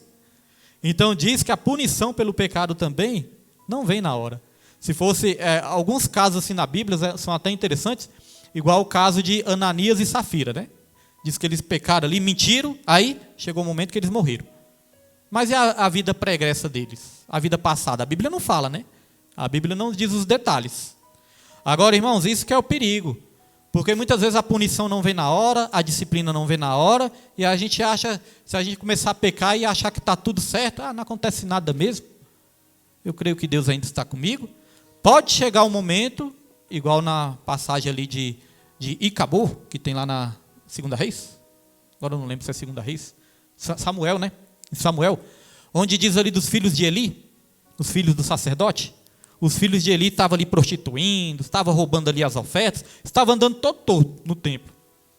Então, diz que a punição pelo pecado também não vem na hora. Se fosse, alguns casos assim na Bíblia são até interessantes, igual o caso de Ananias e Safira, né? Diz que eles pecaram ali, mentiram, aí chegou o momento que eles morreram. Mas e a vida pregressa deles? A vida passada? A Bíblia não fala, né? A Bíblia não diz os detalhes. Agora, irmãos, isso que é o perigo. Porque muitas vezes a punição não vem na hora, a disciplina não vem na hora, e a gente acha, se a gente começar a pecar e achar que está tudo certo, não acontece nada mesmo. Eu creio que Deus ainda está comigo. Pode chegar um momento, igual na passagem ali de Icabô, que tem lá na Segunda Reis. Agora eu não lembro se é Segunda Reis. Samuel, né? Samuel, onde diz ali dos filhos de Eli, os filhos do sacerdote. Os filhos de Eli estavam ali prostituindo, estavam roubando ali as ofertas, estavam andando todo torto no templo.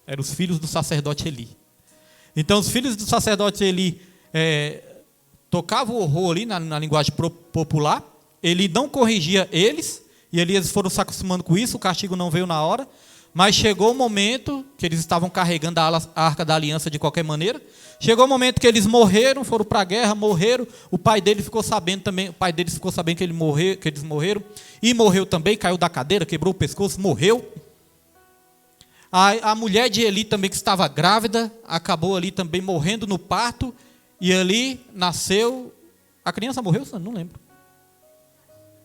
Eram os filhos do sacerdote Eli. Então, os filhos do sacerdote Eli tocavam o horror ali na linguagem popular. Ele não corrigia eles, e eles foram se acostumando com isso, o castigo não veio na hora. Mas chegou o momento que eles estavam carregando a arca da aliança de qualquer maneira. Chegou o momento que eles morreram, foram para a guerra, morreram. O pai dele ficou sabendo também, o pai deles ficou sabendo que eles morreram. E morreu também, caiu da cadeira, quebrou o pescoço, morreu. A mulher de Eli também, que estava grávida, acabou ali também morrendo no parto. E ali nasceu. A criança morreu? Não lembro.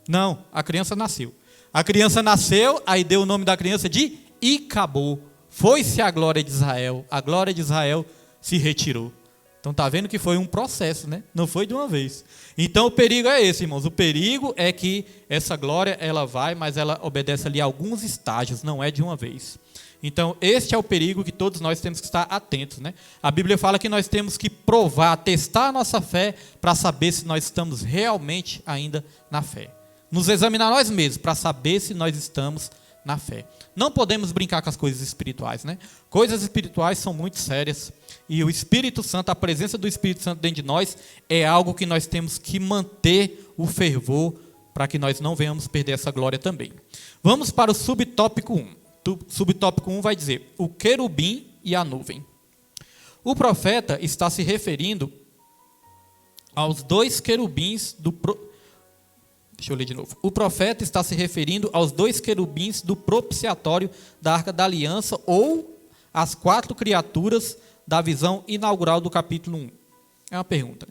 Não, a criança nasceu. A criança nasceu, aí deu o nome da criança de Icabô. Foi-se a glória de Israel. A glória de Israel se retirou. Então está vendo que foi um processo, né? Não foi de uma vez. Então o perigo é esse, irmãos. O perigo é que essa glória, ela vai, mas ela obedece ali a alguns estágios, não é de uma vez. Então este é o perigo que todos nós temos que estar atentos, né? A Bíblia fala que nós temos que provar, testar a nossa fé para saber se nós estamos realmente ainda na fé. Nos examinar nós mesmos para saber se nós estamos na fé. Não podemos brincar com as coisas espirituais, né? Coisas espirituais são muito sérias e o Espírito Santo, a presença do Espírito Santo dentro de nós é algo que nós temos que manter o fervor para que nós não venhamos perder essa glória também. Vamos para o subtópico 1. O subtópico 1 vai dizer o querubim e a nuvem. O profeta está se referindo aos dois querubins do Deixa eu ler de novo. O profeta está se referindo aos dois querubins do propiciatório da Arca da Aliança ou as 4 criaturas da visão inaugural do capítulo 1? É uma pergunta.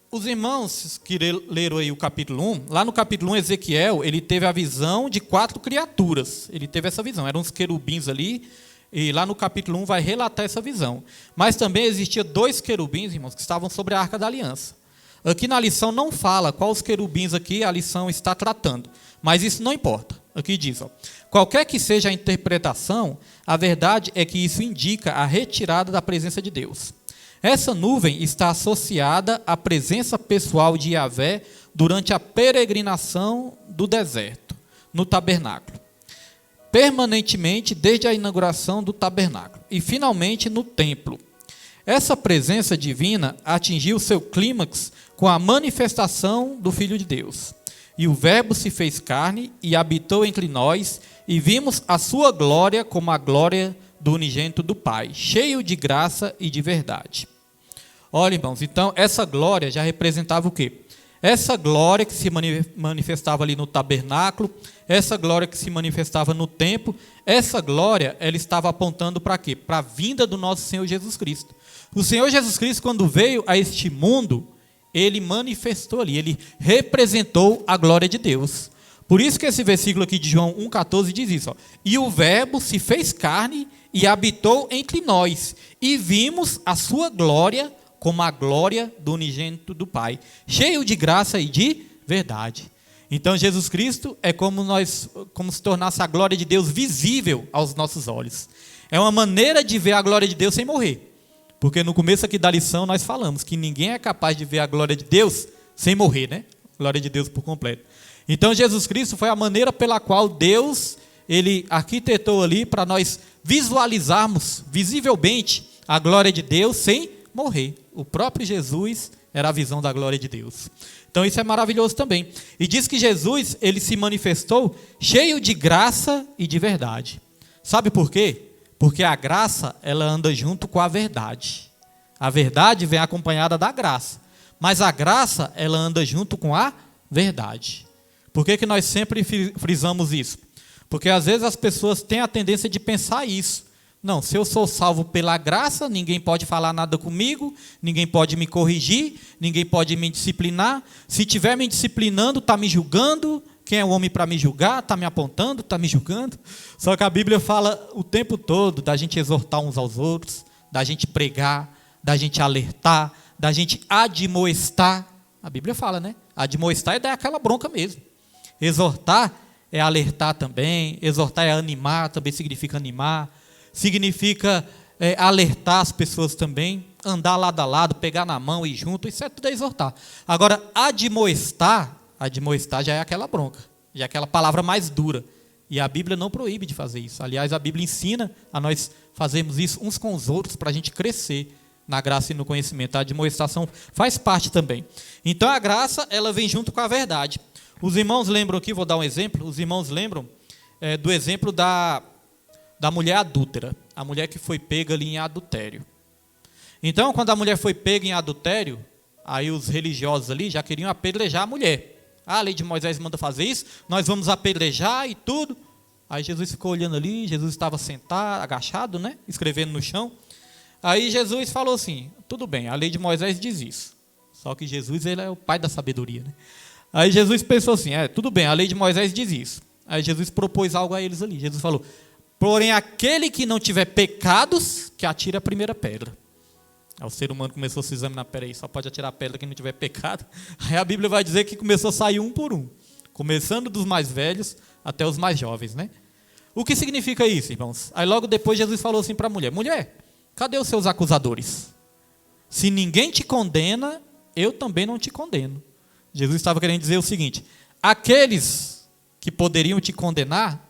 Os irmãos que leram aí o capítulo 1, lá no capítulo 1, Ezequiel, ele teve a visão de 4 criaturas. Ele teve essa visão, eram uns querubins ali, e lá no capítulo 1 vai relatar essa visão. Mas também existia 2 querubins, irmãos, que estavam sobre a Arca da Aliança. Aqui na lição não fala qual os querubins aqui a lição está tratando, mas isso não importa. Aqui diz, ó, qualquer que seja a interpretação, a verdade é que isso indica a retirada da presença de Deus. Essa nuvem está associada à presença pessoal de Yahvé durante a peregrinação do deserto, no tabernáculo. Permanentemente desde a inauguração do tabernáculo e finalmente no templo. Essa presença divina atingiu seu clímax com a manifestação do Filho de Deus. E o Verbo se fez carne e habitou entre nós, e vimos a sua glória como a glória do unigênito do Pai, cheio de graça e de verdade. Olha, irmãos, então essa glória já representava o quê? Essa glória que se manifestava ali no tabernáculo, essa glória que se manifestava no templo, essa glória, ela estava apontando para quê? Para a vinda do nosso Senhor Jesus Cristo. O Senhor Jesus Cristo, quando veio a este mundo, ele manifestou ali, ele representou a glória de Deus. Por isso que esse versículo aqui de João 1,14 diz isso, ó, e o Verbo se fez carne e habitou entre nós, e vimos a sua glória como a glória do unigênito do Pai, cheio de graça e de verdade. Então Jesus Cristo é como se tornasse a glória de Deus visível aos nossos olhos. É uma maneira de ver a glória de Deus sem morrer. Porque no começo aqui da lição nós falamos que ninguém é capaz de ver a glória de Deus sem morrer, né? Glória de Deus por completo. Então Jesus Cristo foi a maneira pela qual Deus, ele arquitetou ali para nós visualizarmos visivelmente a glória de Deus sem morrer. O próprio Jesus era a visão da glória de Deus. Então isso é maravilhoso também. E diz que Jesus, ele se manifestou cheio de graça e de verdade. Sabe por quê? Porque a graça, ela anda junto com a verdade. A verdade vem acompanhada da graça. Mas a graça, ela anda junto com a verdade. Por que nós sempre frisamos isso? Porque às vezes as pessoas têm a tendência de pensar isso. Não, se eu sou salvo pela graça, ninguém pode falar nada comigo, ninguém pode me corrigir, ninguém pode me disciplinar. Se estiver me disciplinando, está me julgando. Quem é o homem para me julgar? Está me apontando, está me julgando. Só que a Bíblia fala o tempo todo da gente exortar uns aos outros, da gente pregar, da gente alertar, da gente admoestar. A Bíblia fala, né? Admoestar é dar aquela bronca mesmo. Exortar é alertar também, exortar é animar, também significa animar. Significa alertar as pessoas também, andar lado a lado, pegar na mão e ir junto, isso é tudo exortar. Agora, admoestar já é aquela bronca, já é aquela palavra mais dura. E a Bíblia não proíbe de fazer isso. Aliás, a Bíblia ensina a nós fazermos isso uns com os outros para a gente crescer na graça e no conhecimento. A admoestação faz parte também. Então, a graça, ela vem junto com a verdade. Os irmãos lembram aqui, vou dar um exemplo, os irmãos lembram do exemplo da mulher adúltera, a mulher que foi pega ali em adultério. Então, quando a mulher foi pega em adultério, aí os religiosos ali já queriam apedrejar a mulher. A lei de Moisés manda fazer isso, nós vamos apedrejar e tudo. Aí Jesus ficou olhando ali, Jesus estava sentado, agachado, né, escrevendo no chão. Aí Jesus falou assim, tudo bem, a lei de Moisés diz isso. Só que Jesus, ele é o pai da sabedoria, né? Aí Jesus pensou assim, tudo bem, a lei de Moisés diz isso. Aí Jesus propôs algo a eles ali. Jesus falou, porém, aquele que não tiver pecados, que atire a primeira pedra. Aí o ser humano começou a se examinar, peraí, só pode atirar a pedra quem não tiver pecado. Aí a Bíblia vai dizer que começou a sair um por um, começando dos mais velhos até os mais jovens, né? O que significa isso, irmãos? Aí logo depois Jesus falou assim para a mulher, mulher, cadê os seus acusadores? Se ninguém te condena, eu também não te condeno. Jesus estava querendo dizer o seguinte, aqueles que poderiam te condenar,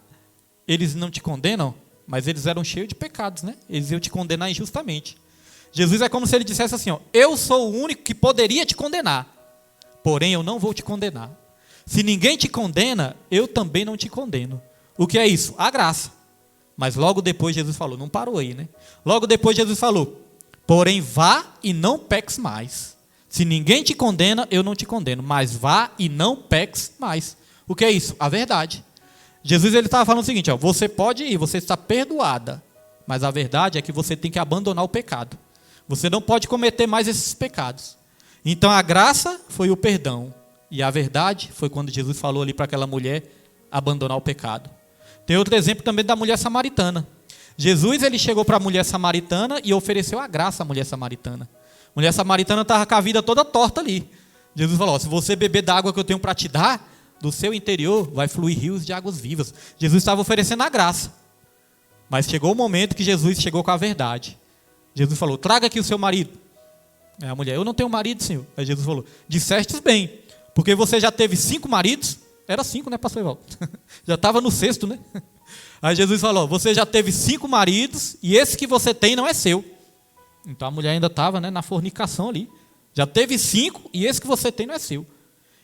eles não te condenam, mas eles eram cheios de pecados, né? Eles iam te condenar injustamente. Jesus é como se ele dissesse assim, ó, eu sou o único que poderia te condenar, porém eu não vou te condenar. Se ninguém te condena, eu também não te condeno. O que é isso? A graça. Mas logo depois Jesus falou, não parou aí, né? Logo depois Jesus falou, porém vá e não peques mais. Se ninguém te condena, eu não te condeno, mas vá e não peques mais. O que é isso? A verdade. Jesus ele estava falando o seguinte, ó, você pode ir, você está perdoada, mas a verdade é que você tem que abandonar o pecado. Você não pode cometer mais esses pecados. Então a graça foi o perdão, e a verdade foi quando Jesus falou ali para aquela mulher abandonar o pecado. Tem outro exemplo também da mulher samaritana. Jesus ele chegou para a mulher samaritana e ofereceu a graça à mulher samaritana. A mulher samaritana estava com a vida toda torta ali. Jesus falou, se você beber da água que eu tenho para te dar, do seu interior vai fluir rios de águas vivas. Jesus estava oferecendo a graça. Mas chegou o momento que Jesus chegou com a verdade. Jesus falou, traga aqui o seu marido. A mulher, eu não tenho marido, Senhor. Aí Jesus falou, dissestes bem, porque você já teve 5 maridos. Era 5, né, pastor Evaldo? Já estava no 6º, né? Aí Jesus falou, você já teve 5 maridos e esse que você tem não é seu. Então a mulher ainda estava, né, na fornicação ali. Já teve 5 e esse que você tem não é seu.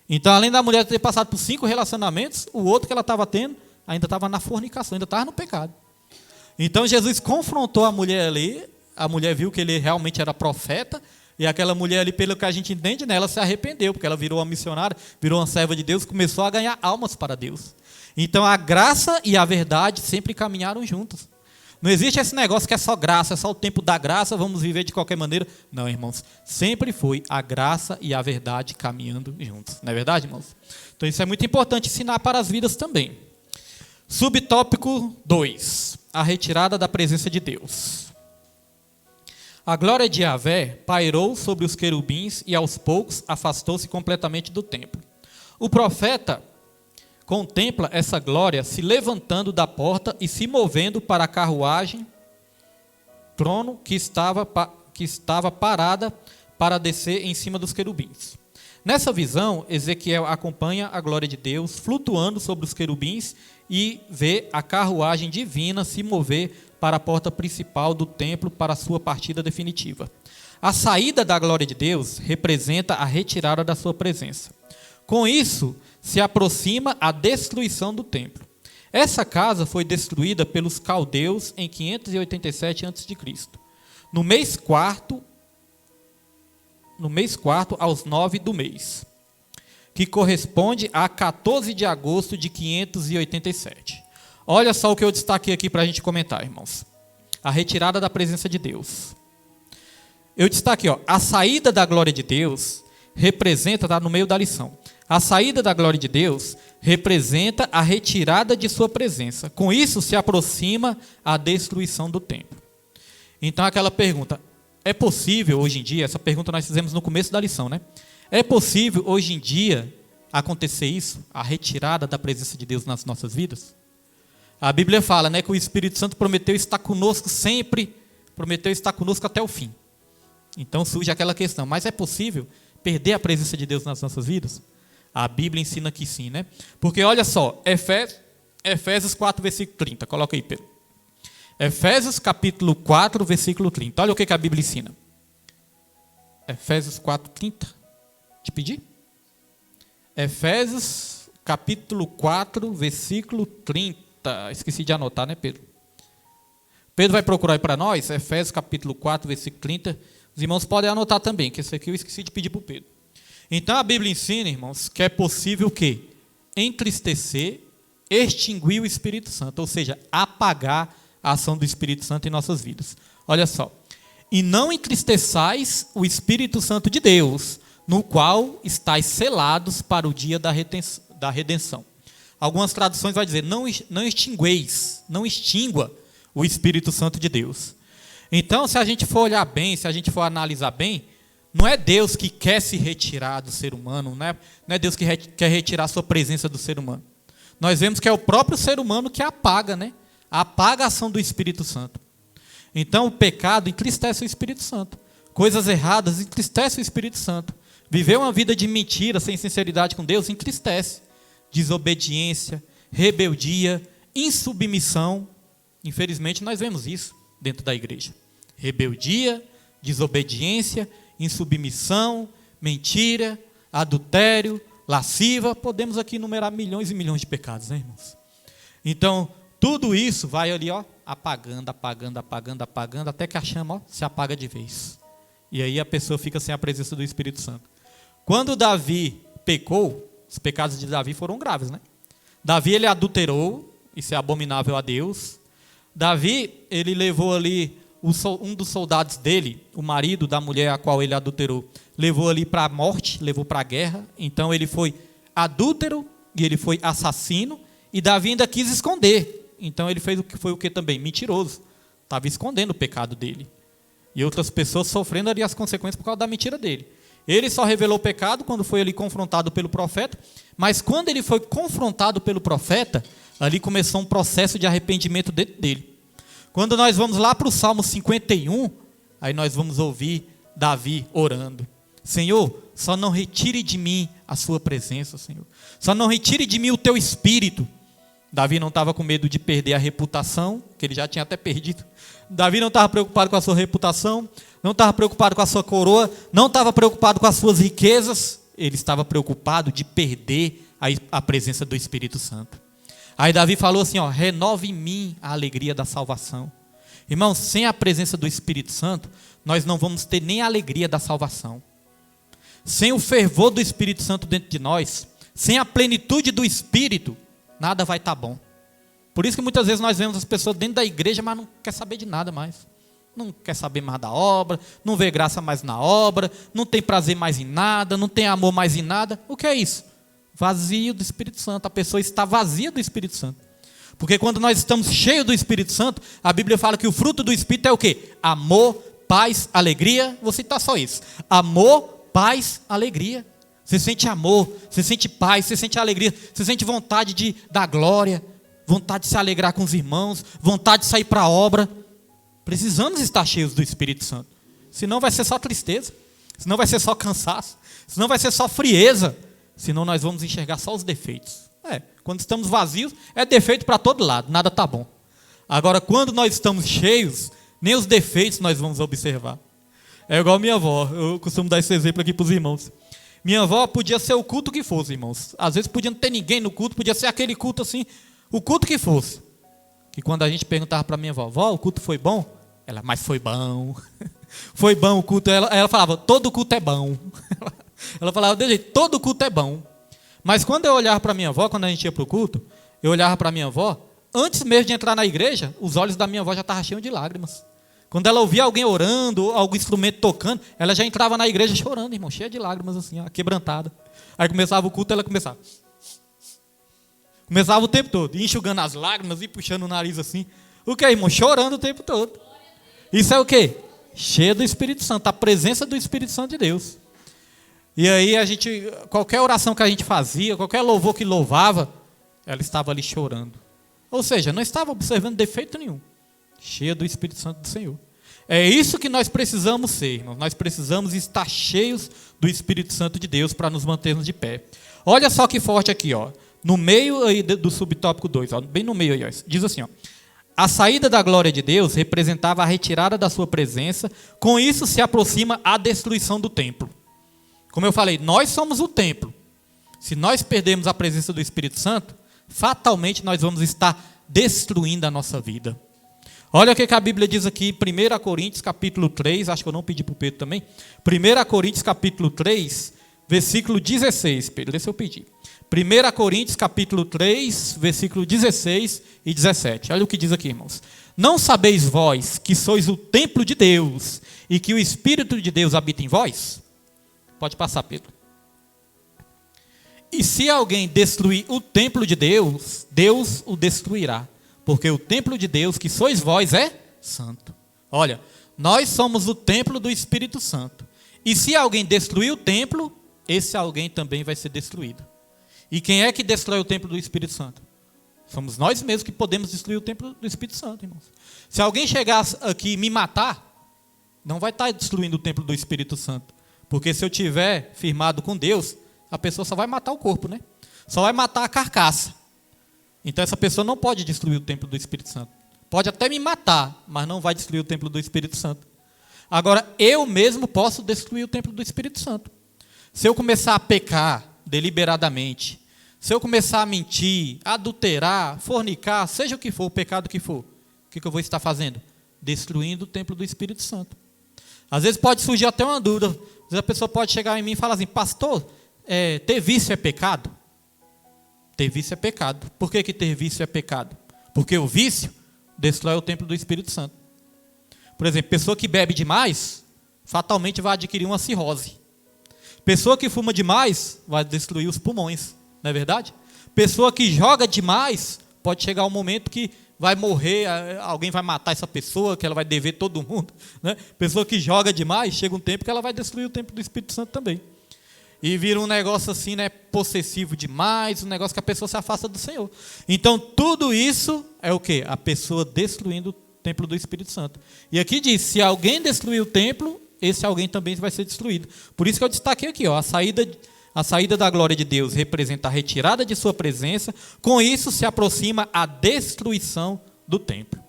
Então além da mulher ter passado por 5 relacionamentos, o outro que ela estava tendo ainda estava na fornicação, ainda estava no pecado. Então Jesus confrontou a mulher ali, a mulher viu que ele realmente era profeta, e aquela mulher ali, pelo que a gente entende, né, ela se arrependeu, porque ela virou uma missionária, virou uma serva de Deus, começou a ganhar almas para Deus. Então a graça e a verdade sempre caminharam juntas. Não existe esse negócio que é só graça, é só o tempo da graça, vamos viver de qualquer maneira. Não, irmãos, sempre foi a graça e a verdade caminhando juntos. Não é verdade, irmãos? Então isso é muito importante ensinar para as vidas também. Subtópico 2, a retirada da presença de Deus. A glória de Yahvé pairou sobre os querubins e aos poucos afastou-se completamente do templo. O profeta contempla essa glória se levantando da porta e se movendo para a carruagem, trono que estava parada para descer em cima dos querubins. Nessa visão, Ezequiel acompanha a glória de Deus flutuando sobre os querubins e vê a carruagem divina se mover para a porta principal do templo para a sua partida definitiva. A saída da glória de Deus representa a retirada da sua presença. Com isso, se aproxima a destruição do templo. Essa casa foi destruída pelos caldeus em 587 a.C. No mês quarto, aos 9 do mês, que corresponde a 14 de agosto de 587. Olha só o que eu destaquei aqui para a gente comentar, irmãos. A retirada da presença de Deus. Eu destaquei, a saída da glória de Deus representa, está no meio da lição, a saída da glória de Deus representa a retirada de sua presença. Com isso se aproxima a destruição do templo. Então aquela pergunta, é possível hoje em dia, essa pergunta nós fizemos no começo da lição, né? É possível hoje em dia acontecer isso, a retirada da presença de Deus nas nossas vidas? A Bíblia fala, né, que o Espírito Santo prometeu estar conosco sempre, prometeu estar conosco até o fim. Então surge aquela questão, mas é possível perder a presença de Deus nas nossas vidas? A Bíblia ensina que sim, né? Porque olha só, Efésios 4, versículo 30, coloca aí, Pedro. Efésios capítulo 4, versículo 30, olha o que a Bíblia ensina. Efésios 4, 30, te pedi? Efésios capítulo 4, versículo 30, esqueci de anotar, né, Pedro? Pedro vai procurar aí para nós, Efésios capítulo 4, versículo 30, os irmãos podem anotar também, que esse aqui eu esqueci de pedir para o Pedro. Então a Bíblia ensina, irmãos, que é possível o quê? Entristecer, extinguir o Espírito Santo, ou seja, apagar a ação do Espírito Santo em nossas vidas. Olha só, e não entristeçais o Espírito Santo de Deus, no qual estáis selados para o dia da redenção. Algumas traduções vão dizer, não extingueis, não extingua o Espírito Santo de Deus. Então, se a gente for olhar bem, se a gente for analisar bem, não é Deus que quer se retirar do ser humano, não é Deus que quer retirar a sua presença do ser humano. Nós vemos que é o próprio ser humano que apaga, né? Apaga a ação do Espírito Santo. Então o pecado entristece o Espírito Santo. Coisas erradas entristecem o Espírito Santo. Viver uma vida de mentira, sem sinceridade com Deus, entristece. Desobediência, rebeldia, insubmissão. Infelizmente nós vemos isso dentro da igreja. Rebeldia, desobediência, insubmissão, mentira, adultério, lasciva. Podemos aqui enumerar milhões e milhões de pecados, né, irmãos? Então, tudo isso vai ali, apagando, até que a chama, se apaga de vez. E aí a pessoa fica sem a presença do Espírito Santo. Quando Davi pecou, os pecados de Davi foram graves, né? Davi, ele adulterou, isso é abominável a Deus. Davi, ele levou ali um dos soldados dele, o marido da mulher a qual ele adulterou, levou ali para a morte, levou para a guerra. Então ele foi adúltero e ele foi assassino, e Davi ainda quis esconder. Então ele fez o que também? Mentiroso. Estava escondendo o pecado dele. E outras pessoas sofrendo ali as consequências por causa da mentira dele. Ele só revelou o pecado quando foi ali confrontado pelo profeta, mas quando ele foi confrontado pelo profeta, ali começou um processo de arrependimento dentro dele. Quando nós vamos lá para o Salmo 51, aí nós vamos ouvir Davi orando. Senhor, só não retire de mim a sua presença, Senhor. Só não retire de mim o teu espírito. Davi não estava com medo de perder a reputação, que ele já tinha até perdido. Davi não estava preocupado com a sua reputação, não estava preocupado com a sua coroa, não estava preocupado com as suas riquezas, ele estava preocupado de perder a presença do Espírito Santo. Aí Davi falou assim, renove em mim a alegria da salvação. Irmãos, sem a presença do Espírito Santo, nós não vamos ter nem a alegria da salvação. Sem o fervor do Espírito Santo dentro de nós, sem a plenitude do Espírito, nada vai estar bom. Por isso que muitas vezes nós vemos as pessoas dentro da igreja, mas não quer saber de nada mais. Não quer saber mais da obra, não vê graça mais na obra, não tem prazer mais em nada, não tem amor mais em nada. O que é isso? Vazio do Espírito Santo. A pessoa está vazia do Espírito Santo. Porque quando nós estamos cheios do Espírito Santo, a Bíblia fala que o fruto do Espírito é o quê? Amor, paz, alegria. Vou citar só isso. Amor, paz, alegria. Você sente amor, você sente paz, você sente alegria, você sente vontade de dar glória, vontade de se alegrar com os irmãos, vontade de sair para a obra. Precisamos estar cheios do Espírito Santo. Senão vai ser só tristeza, senão vai ser só cansaço, senão vai ser só frieza, senão nós vamos enxergar só os defeitos. Quando estamos vazios, é defeito para todo lado, nada está bom. Agora, quando nós estamos cheios, nem os defeitos nós vamos observar. É igual minha avó, eu costumo dar esse exemplo aqui para os irmãos. Minha avó podia ser o culto que fosse, irmãos. Às vezes podia não ter ninguém no culto, podia ser aquele culto assim, o culto que fosse. Que quando a gente perguntava para minha avó, vó, o culto foi bom? Ela, mas foi bom. Foi bom o culto. Ela falava, todo culto é bom. Ela falava desse jeito, todo culto é bom. Mas quando eu olhava para minha avó, quando a gente ia para o culto, eu olhava para minha avó, antes mesmo de entrar na igreja, os olhos da minha avó já estavam cheios de lágrimas. Quando ela ouvia alguém orando, algum instrumento tocando, ela já entrava na igreja chorando, irmão, cheia de lágrimas assim, quebrantada. Aí começava o culto, ela começava o tempo todo, enxugando as lágrimas e puxando o nariz assim. O que, irmão? Chorando o tempo todo. Isso é o quê? Cheia do Espírito Santo, a presença do Espírito Santo de Deus. E aí qualquer oração que a gente fazia, qualquer louvor que louvava, ela estava ali chorando. Ou seja, não estava observando defeito nenhum. Cheia do Espírito Santo do Senhor. É isso que nós precisamos ser, irmãos. Nós precisamos estar cheios do Espírito Santo de Deus para nos mantermos de pé. Olha só que forte aqui, no meio aí do subtópico 2, bem no meio aí, diz assim, a saída da glória de Deus representava a retirada da sua presença, com isso se aproxima a destruição do templo. Como eu falei, nós somos o templo. Se nós perdermos a presença do Espírito Santo, fatalmente nós vamos estar destruindo a nossa vida. Olha o que a Bíblia diz aqui, 1 Coríntios capítulo 3, acho que eu não pedi para o Pedro também. 1 Coríntios capítulo 3, versículo 16, Pedro, deixa eu pedir. 1 Coríntios capítulo 3, versículo 16 e 17. Olha o que diz aqui, irmãos. Não sabeis vós que sois o templo de Deus e que o Espírito de Deus habita em vós? Pode passar, Pedro. E se alguém destruir o templo de Deus, Deus o destruirá. Porque o templo de Deus, que sois vós, é santo. Olha, nós somos o templo do Espírito Santo. E se alguém destruir o templo, esse alguém também vai ser destruído. E quem é que destrói o templo do Espírito Santo? Somos nós mesmos que podemos destruir o templo do Espírito Santo, irmãos. Se alguém chegar aqui e me matar, não vai estar destruindo o templo do Espírito Santo. Porque se eu tiver firmado com Deus, a pessoa só vai matar o corpo, né? Só vai matar a carcaça. Então essa pessoa não pode destruir o templo do Espírito Santo. Pode até me matar, mas não vai destruir o templo do Espírito Santo. Agora, eu mesmo posso destruir o templo do Espírito Santo. Se eu começar a pecar deliberadamente, se eu começar a mentir, adulterar, fornicar, seja o que for, o pecado que for, o que eu vou estar fazendo? Destruindo o templo do Espírito Santo. Às vezes pode surgir até uma dúvida. Às vezes a pessoa pode chegar em mim e falar assim, pastor, ter vício é pecado? Ter vício é pecado. Por que ter vício é pecado? Porque o vício destrói o templo do Espírito Santo. Por exemplo, pessoa que bebe demais, fatalmente vai adquirir uma cirrose. Pessoa que fuma demais, vai destruir os pulmões, não é verdade? Pessoa que joga demais, pode chegar um momento que vai morrer, alguém vai matar essa pessoa, que ela vai dever todo mundo, né? Pessoa que joga demais, chega um tempo que ela vai destruir o templo do Espírito Santo também. E vira um negócio assim, né, possessivo demais, um negócio que a pessoa se afasta do Senhor. Então, tudo isso é o quê? A pessoa destruindo o templo do Espírito Santo. E aqui diz, se alguém destruir o templo, esse alguém também vai ser destruído. Por isso que eu destaquei aqui, ó, a saída da glória de Deus representa a retirada de sua presença, com isso se aproxima a destruição do templo.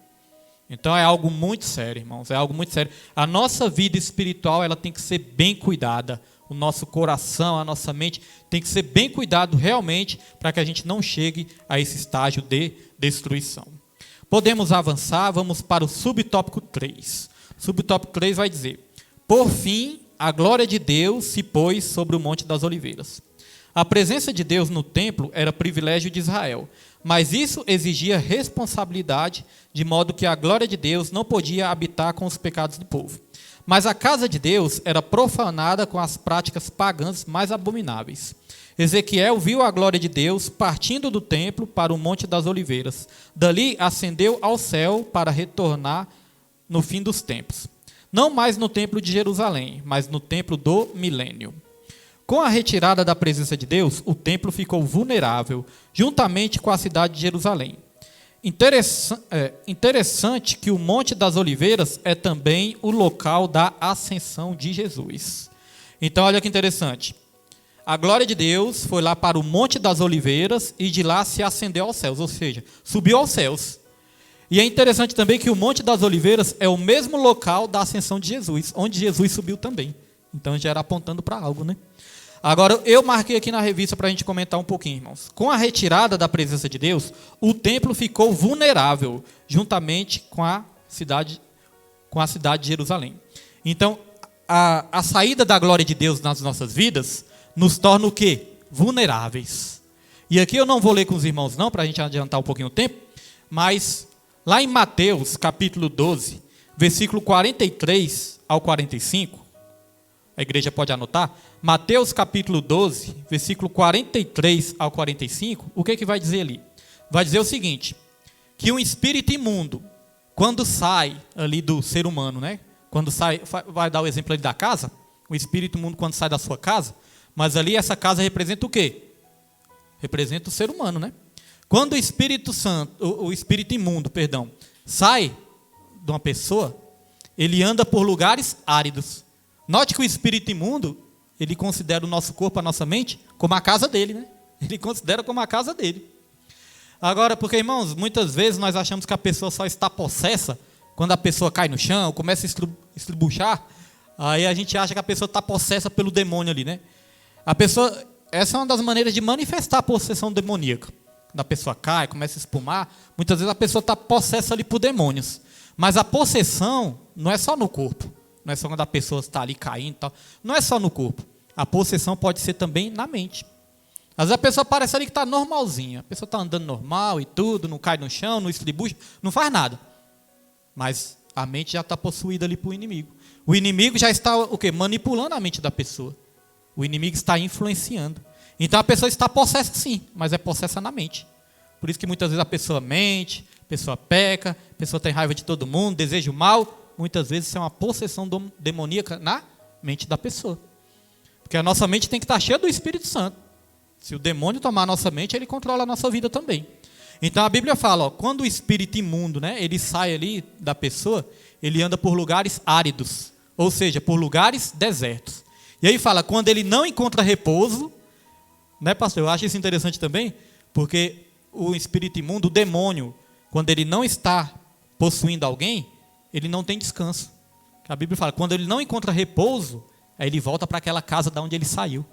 Então é algo muito sério, irmãos, é algo muito sério. A nossa vida espiritual, ela tem que ser bem cuidada. O nosso coração, a nossa mente tem que ser bem cuidado realmente para que a gente não chegue a esse estágio de destruição. Podemos avançar, vamos para o subtópico 3. O subtópico 3 vai dizer: por fim, a glória de Deus se pôs sobre o Monte das Oliveiras. A presença de Deus no templo era privilégio de Israel, mas isso exigia responsabilidade, de modo que a glória de Deus não podia habitar com os pecados do povo. Mas a casa de Deus era profanada com as práticas pagãs mais abomináveis. Ezequiel viu a glória de Deus partindo do templo para o Monte das Oliveiras. Dali ascendeu ao céu para retornar no fim dos tempos. Não mais no templo de Jerusalém, mas no templo do milênio. Com a retirada da presença de Deus, o templo ficou vulnerável, juntamente com a cidade de Jerusalém. Interessante que o Monte das Oliveiras é também o local da ascensão de Jesus. Então, olha que interessante. A glória de Deus foi lá para o Monte das Oliveiras e de lá se ascendeu aos céus, ou seja, subiu aos céus. E é interessante também que o Monte das Oliveiras é o mesmo local da ascensão de Jesus, onde Jesus subiu também. Então já era apontando para algo, né? Agora, eu marquei aqui na revista para a gente comentar um pouquinho, irmãos. Com a retirada da presença de Deus, o templo ficou vulnerável, juntamente com a cidade de Jerusalém. Então, a saída da glória de Deus nas nossas vidas nos torna o quê? Vulneráveis. E aqui eu não vou ler com os irmãos não, para a gente adiantar um pouquinho o tempo, mas lá em Mateus, capítulo 12, versículo 43 ao 45, a igreja pode anotar, Mateus capítulo 12, versículo 43 ao 45, o que vai dizer ali? Vai dizer o seguinte, que um espírito imundo, quando sai ali do ser humano, né? Quando sai, vai dar o exemplo ali da casa, o espírito imundo quando sai da sua casa, mas ali essa casa representa o quê? Representa o ser humano, né? Quando o espírito imundo, sai de uma pessoa, ele anda por lugares áridos. Note que o espírito imundo, ele considera o nosso corpo, a nossa mente, como a casa dele, né? Ele considera como a casa dele. Agora, porque, irmãos, muitas vezes nós achamos que a pessoa só está possessa quando a pessoa cai no chão, começa a estribuchar, aí a gente acha que a pessoa está possessa pelo demônio ali, né? Essa é uma das maneiras de manifestar a possessão demoníaca. Quando a pessoa cai, começa a espumar, muitas vezes a pessoa está possessa ali por demônios. Mas a possessão não é só no corpo. Não é só quando a pessoa está ali caindo e tal. Não é só no corpo. A possessão pode ser também na mente. Às vezes a pessoa parece ali que está normalzinha. A pessoa está andando normal e tudo, não cai no chão, não estribucha, não faz nada. Mas a mente já está possuída ali por inimigo. O inimigo já está o quê? Manipulando a mente da pessoa. O inimigo está influenciando. Então a pessoa está possessa sim, mas é possessa na mente. Por isso que muitas vezes a pessoa mente, a pessoa peca, a pessoa tem raiva de todo mundo, deseja o mal. Muitas vezes isso é uma possessão demoníaca na mente da pessoa. Porque a nossa mente tem que estar cheia do Espírito Santo. Se o demônio tomar a nossa mente, ele controla a nossa vida também. Então a Bíblia fala, ó, quando o espírito imundo, né, ele sai ali da pessoa, ele anda por lugares áridos, ou seja, por lugares desertos. E aí fala, quando ele não encontra repouso, né, pastor? Eu acho isso interessante também, porque o espírito imundo, o demônio, quando ele não está possuindo alguém, ele não tem descanso. A Bíblia fala, quando ele não encontra repouso, aí ele volta para aquela casa de onde ele saiu.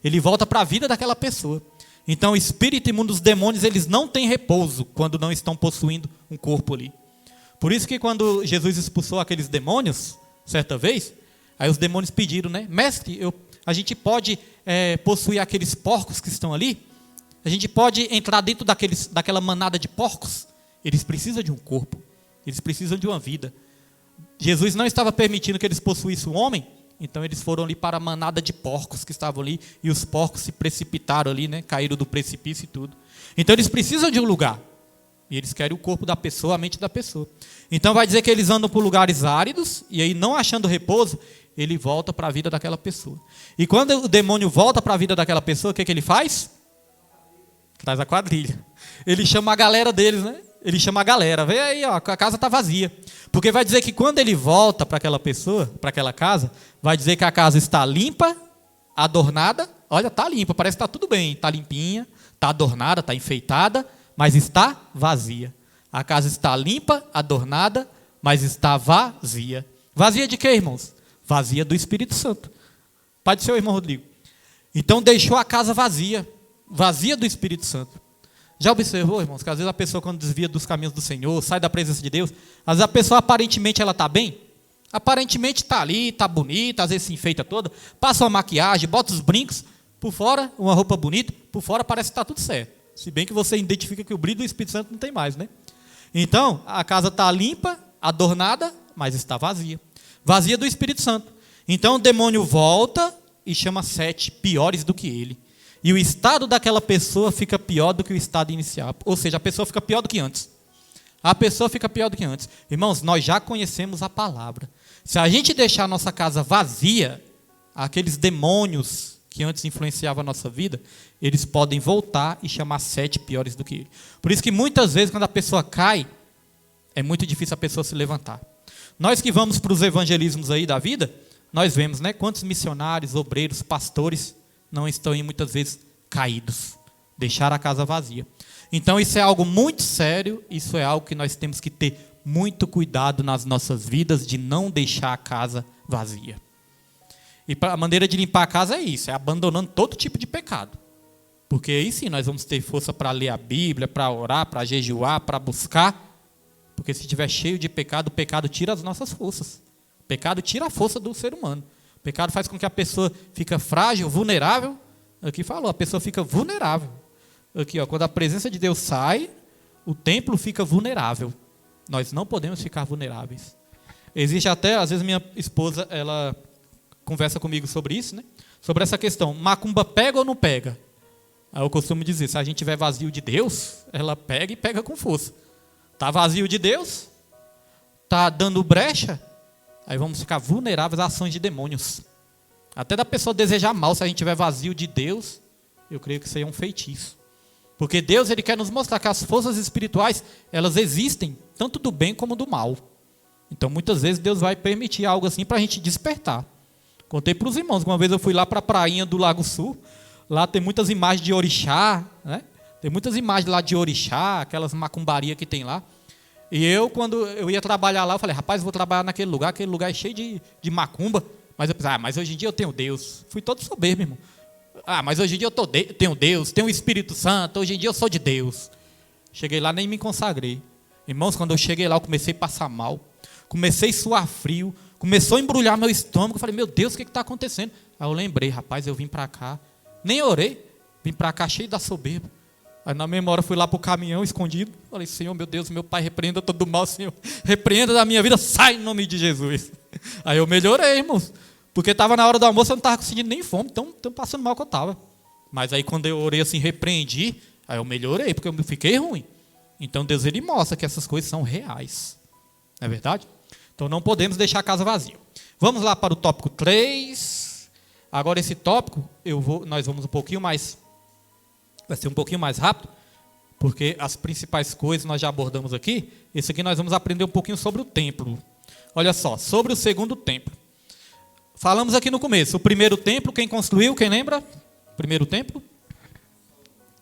Ele volta para a vida daquela pessoa. Então, o espírito imundo, os demônios, eles não têm repouso quando não estão possuindo um corpo ali. Por isso que quando Jesus expulsou aqueles demônios, certa vez, aí os demônios pediram, né? Mestre, a gente pode possuir aqueles porcos que estão ali? A gente pode entrar dentro daquela manada de porcos? Eles precisam de um corpo. Eles precisam de uma vida. Jesus não estava permitindo que eles possuíssem um homem, então eles foram ali para a manada de porcos que estavam ali, e os porcos se precipitaram ali, né? Caíram do precipício e tudo. Então eles precisam de um lugar. E eles querem o corpo da pessoa, a mente da pessoa. Então vai dizer que eles andam por lugares áridos, e aí não achando repouso, ele volta para a vida daquela pessoa. E quando o demônio volta para a vida daquela pessoa, o que ele faz? Traz a quadrilha. Ele chama a galera deles, né? Ele chama a galera. Vê aí, ó, a casa está vazia. Porque vai dizer que quando ele volta para aquela pessoa, para aquela casa, vai dizer que a casa está limpa, adornada. Olha, está limpa, parece que está tudo bem. Está limpinha, está adornada, está enfeitada, mas está vazia. A casa está limpa, adornada, mas está vazia. Vazia de quê, irmãos? Vazia do Espírito Santo. Pai do seu irmão Rodrigo. Então deixou a casa vazia. Vazia do Espírito Santo. Já observou, irmãos, que às vezes a pessoa quando desvia dos caminhos do Senhor, sai da presença de Deus, às vezes a pessoa aparentemente ela está bem, aparentemente está ali, está bonita, às vezes se enfeita toda, passa uma maquiagem, bota os brincos, por fora uma roupa bonita, por fora parece que está tudo certo. Se bem que você identifica que o brilho do Espírito Santo não tem mais, né? Então, a casa está limpa, adornada, mas está vazia. Vazia do Espírito Santo. Então o demônio volta e chama 7 piores do que ele. E o estado daquela pessoa fica pior do que o estado inicial. Ou seja, a pessoa fica pior do que antes. A pessoa fica pior do que antes. Irmãos, nós já conhecemos a palavra. Se a gente deixar a nossa casa vazia, aqueles demônios que antes influenciavam a nossa vida, eles podem voltar e chamar 7 piores do que ele. Por isso que muitas vezes, quando a pessoa cai, é muito difícil a pessoa se levantar. Nós que vamos para os evangelismos aí da vida, nós vemos, né, quantos missionários, obreiros, pastores não estão aí muitas vezes caídos, deixaram a casa vazia. Então isso é algo muito sério, isso é algo que nós temos que ter muito cuidado nas nossas vidas, de não deixar a casa vazia. E a maneira de limpar a casa é isso, é abandonando todo tipo de pecado. Porque aí sim nós vamos ter força para ler a Bíblia, para orar, para jejuar, para buscar. Porque se estiver cheio de pecado, o pecado tira as nossas forças. O pecado tira a força do ser humano. O pecado faz com que a pessoa fique frágil, vulnerável. Aqui falou, a pessoa fica vulnerável. Aqui, ó, quando a presença de Deus sai, o templo fica vulnerável. Nós não podemos ficar vulneráveis. Existe até, às vezes minha esposa, ela conversa comigo sobre isso, né? Sobre essa questão, macumba pega ou não pega? Aí eu costumo dizer, se a gente tiver vazio de Deus, ela pega e pega com força. Está vazio de Deus, está dando brecha, aí vamos ficar vulneráveis a ações de demônios. Até da pessoa desejar mal, se a gente tiver vazio de Deus, eu creio que isso aí é um feitiço. Porque Deus, Ele quer nos mostrar que as forças espirituais, elas existem, tanto do bem como do mal. Então, muitas vezes, Deus vai permitir algo assim para a gente despertar. Contei para os irmãos, uma vez eu fui lá para a prainha do Lago Sul, lá tem muitas imagens de orixá, né? Tem muitas imagens lá de orixá, aquelas macumbarias que tem lá. E eu, quando eu ia trabalhar lá, eu falei, rapaz, eu vou trabalhar naquele lugar, aquele lugar é cheio de macumba. Mas eu pensei, mas hoje em dia eu tenho Deus. Fui todo soberbo, irmão. Mas hoje em dia eu tenho Deus, tenho o Espírito Santo, hoje em dia eu sou de Deus. Cheguei lá, nem me consagrei. Irmãos, quando eu cheguei lá, eu comecei a passar mal. Comecei a suar frio, começou a embrulhar meu estômago. Eu falei, meu Deus, o que está acontecendo? Aí eu lembrei, rapaz, eu vim para cá, nem orei, vim para cá cheio da soberba. Aí na mesma hora fui lá para o caminhão escondido. Falei, Senhor, meu Deus, meu Pai, repreenda todo mal, Senhor. Repreenda da minha vida, sai em nome de Jesus. Aí eu melhorei, irmãos. Porque estava na hora do almoço, eu não estava conseguindo nem fome, tão passando mal que eu estava. Mas aí quando eu orei assim, repreendi, aí eu melhorei, porque eu fiquei ruim. Então Deus, Ele mostra que essas coisas são reais. Não é verdade? Então não podemos deixar a casa vazia. Vamos lá para o tópico 3. Agora esse tópico, nós vamos um pouquinho mais... Vai ser um pouquinho mais rápido, porque as principais coisas nós já abordamos aqui. Esse aqui nós vamos aprender um pouquinho sobre o templo. Olha só, sobre o segundo templo. Falamos aqui no começo, o primeiro templo, quem construiu, quem lembra? Primeiro templo?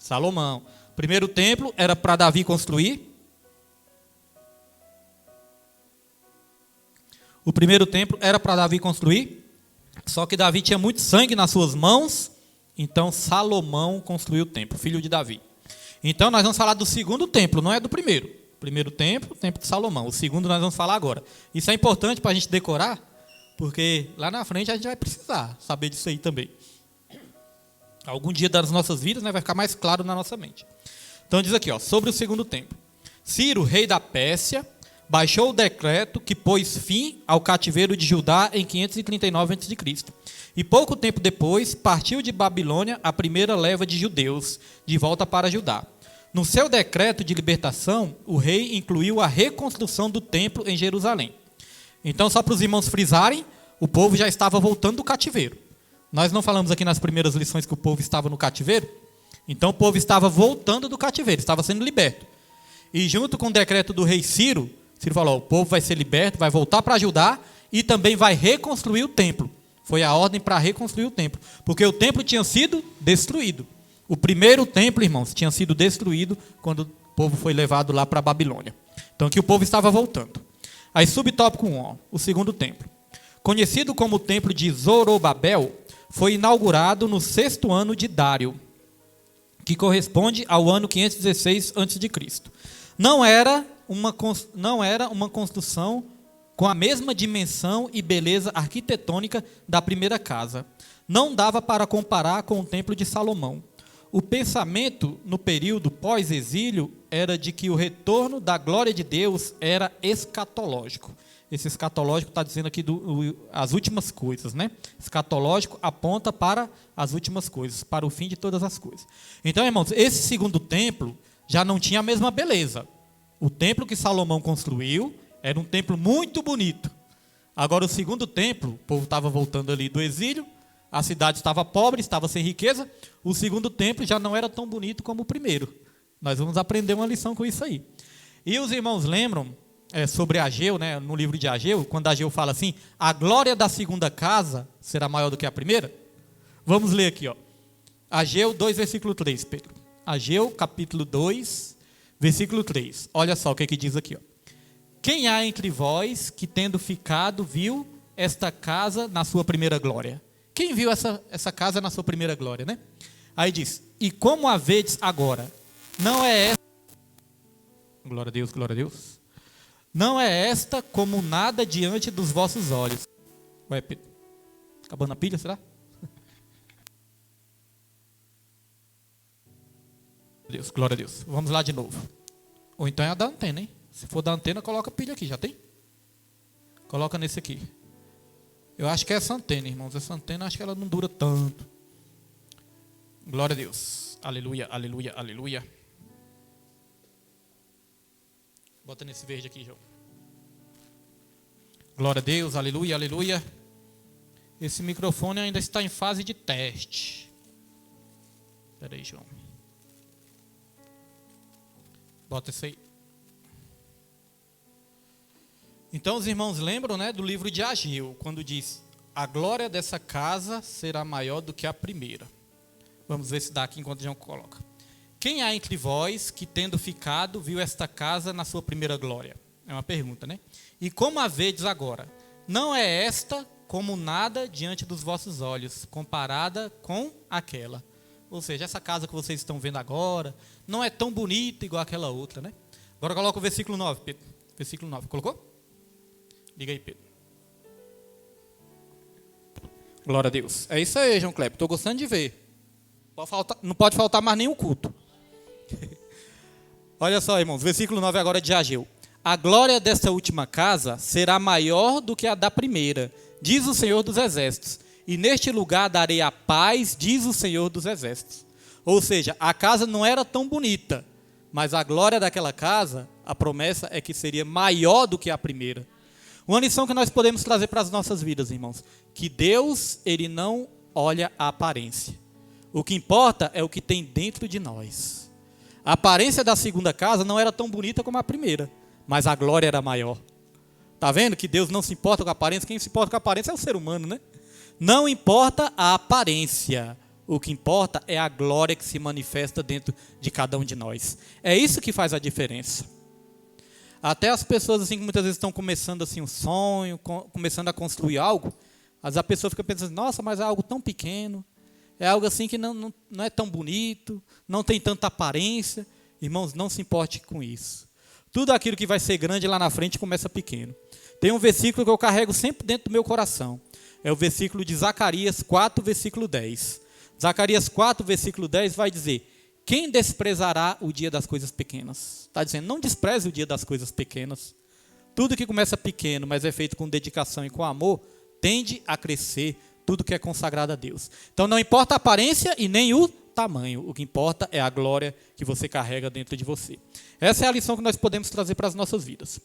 Salomão. O primeiro templo era para Davi construir. O primeiro templo era para Davi construir, só que Davi tinha muito sangue nas suas mãos. Então Salomão construiu o templo, filho de Davi. Então nós vamos falar do segundo templo, não é do primeiro. Primeiro templo, o templo de Salomão. O segundo nós vamos falar agora. Isso é importante para a gente decorar, porque lá na frente a gente vai precisar saber disso aí também. Algum dia das nossas vidas, né, vai ficar mais claro na nossa mente. Então diz aqui, ó, sobre o segundo templo. Ciro, rei da Pérsia, baixou o decreto que pôs fim ao cativeiro de Judá em 539 a.C. E pouco tempo depois, partiu de Babilônia a primeira leva de judeus, de volta para Judá. No seu decreto de libertação, o rei incluiu a reconstrução do templo em Jerusalém. Então, só para os irmãos frisarem, o povo já estava voltando do cativeiro. Nós não falamos aqui nas primeiras lições que o povo estava no cativeiro? Então, o povo estava voltando do cativeiro, estava sendo liberto. E junto com o decreto do rei Ciro falou, o povo vai ser liberto, vai voltar para Judá e também vai reconstruir o templo. Foi a ordem para reconstruir o templo, porque o templo tinha sido destruído. O primeiro templo, irmãos, tinha sido destruído quando o povo foi levado lá para a Babilônia. Então, aqui o povo estava voltando. Aí, subtópico 1, ó, o segundo templo. Conhecido como o templo de Zorobabel, foi inaugurado no 6º ano de Dário, que corresponde ao ano 516 a.C. Não era uma construção com a mesma dimensão e beleza arquitetônica da primeira casa. Não dava para comparar com o templo de Salomão. O pensamento no período pós-exílio era de que o retorno da glória de Deus era escatológico. Esse escatológico está dizendo aqui as últimas coisas, né? Escatológico aponta para as últimas coisas, para o fim de todas as coisas. Então, irmãos, esse segundo templo já não tinha a mesma beleza. O templo que Salomão construiu era um templo muito bonito. Agora, o segundo templo, o povo estava voltando ali do exílio, a cidade estava pobre, estava sem riqueza. O segundo templo já não era tão bonito como o primeiro. Nós vamos aprender uma lição com isso aí. E os irmãos lembram sobre Ageu, né, no livro de Ageu, quando Ageu fala assim, a glória da segunda casa será maior do que a primeira? Vamos ler aqui, ó. Ageu 2, versículo 3, Pedro. Ageu, capítulo 2, versículo 3. Olha só o que diz aqui, ó. Quem há entre vós que, tendo ficado, viu esta casa na sua primeira glória? Quem viu essa casa na sua primeira glória, né? Aí diz, e como a vedes agora, não é esta... Glória a Deus, glória a Deus. Não é esta como nada diante dos vossos olhos. Ué, Pedro, acabando a pilha, será? Deus, glória a Deus. Vamos lá de novo. Ou então é a da antena, hein? Se for da antena, coloca a pilha aqui, já tem? Coloca nesse aqui. Eu acho que é essa antena, irmãos. Essa antena, acho que ela não dura tanto. Glória a Deus. Aleluia, aleluia, aleluia. Bota nesse verde aqui, João. Glória a Deus, aleluia, aleluia. Esse microfone ainda está em fase de teste. Espera aí, João. Bota isso aí. Então os irmãos lembram, né, do livro de Ageu, quando diz, a glória dessa casa será maior do que a primeira. Vamos ver se dá aqui enquanto o João coloca. Quem há entre vós que, tendo ficado, viu esta casa na sua primeira glória? É uma pergunta, né? E como a vedes agora? Não é esta como nada diante dos vossos olhos, comparada com aquela. Ou seja, essa casa que vocês estão vendo agora, não é tão bonita igual aquela outra, né? Agora coloca o versículo 9, Pedro. Versículo 9, colocou? Diga aí, Pedro. Glória a Deus. É isso aí, João Kleber. Estou gostando de ver. Não pode faltar mais nenhum culto. Olha só, irmãos. Versículo 9 agora de Ageu. A glória desta última casa será maior do que a da primeira, diz o Senhor dos Exércitos. E neste lugar darei a paz, diz o Senhor dos Exércitos. Ou seja, a casa não era tão bonita, mas a glória daquela casa, a promessa é que seria maior do que a primeira. Uma lição que nós podemos trazer para as nossas vidas, irmãos, que Deus, Ele não olha a aparência. O que importa é o que tem dentro de nós. A aparência da segunda casa não era tão bonita como a primeira, mas a glória era maior. Está vendo que Deus não se importa com a aparência? Quem se importa com a aparência é o ser humano, né? Não importa a aparência, o que importa é a glória que se manifesta dentro de cada um de nós. É isso que faz a diferença. Até as pessoas assim que muitas vezes estão começando assim um sonho, começando a construir algo, a pessoa fica pensando, nossa, mas é algo tão pequeno, é algo assim que não é tão bonito, não tem tanta aparência. Irmãos, não se importe com isso. Tudo aquilo que vai ser grande lá na frente começa pequeno. Tem um versículo que eu carrego sempre dentro do meu coração. É o versículo de Zacarias 4, versículo 10. Zacarias 4, versículo 10 vai dizer, quem desprezará o dia das coisas pequenas? Está dizendo, não despreze o dia das coisas pequenas. Tudo que começa pequeno, mas é feito com dedicação e com amor, tende a crescer tudo que é consagrado a Deus. Então não importa a aparência e nem o tamanho, o que importa é a glória que você carrega dentro de você. Essa é a lição que nós podemos trazer para as nossas vidas.